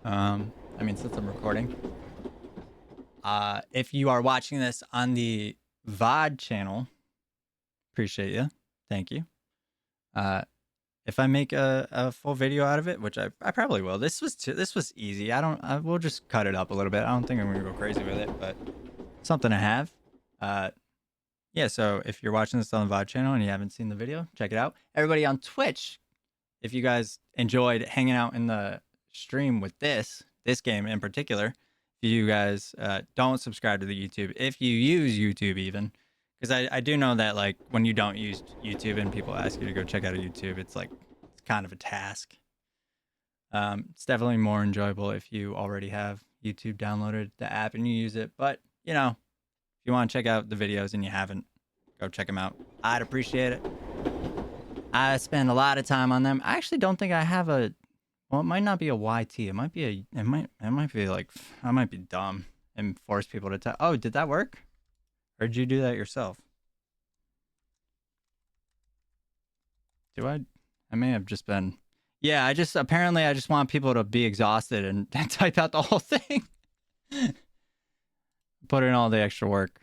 Speaker 1: I mean, since I'm recording. If you are watching this on the VOD channel, appreciate you. Thank you. If I make a full video out of it, which I probably will. This was easy. We'll just cut it up a little bit. I don't think I'm gonna go crazy with it, but something to have. Yeah. So if you're watching this on the VOD channel and you haven't seen the video, check it out. Everybody on Twitch, if you guys enjoyed hanging out in the stream with this game in particular, if you guys don't subscribe to the YouTube, if you use YouTube even, because I do know that, like, when you don't use YouTube and people ask you to go check out a YouTube, it's like, it's kind of a task. It's definitely more enjoyable if you already have YouTube downloaded, the app, and you use it. But, you know, if you want to check out the videos and you haven't, go check them out. I'd appreciate it. I spend a lot of time on them. I actually don't think I have a, well, it might not be a YT. It might be it might be like, I might be dumb and force people to tell. Oh, did that work? Or did you do that yourself? I may have just been, yeah, I just want people to be exhausted and type out the whole thing. Put in all the extra work.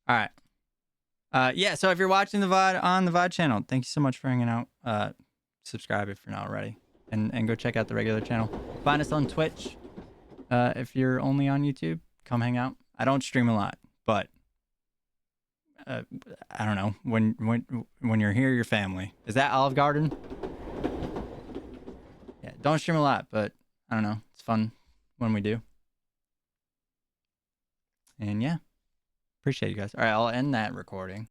Speaker 1: All right. Yeah, so if you're watching the VOD on the VOD channel, thank you so much for hanging out. Subscribe if you're not already. And go check out the regular channel. Find us on Twitch. If you're only on YouTube, come hang out. I don't stream a lot, but I don't know. When you're here, you're family. Is that Olive Garden? Yeah, don't stream a lot, but I don't know. It's fun when we do. And yeah, appreciate you guys. All right, I'll end that recording.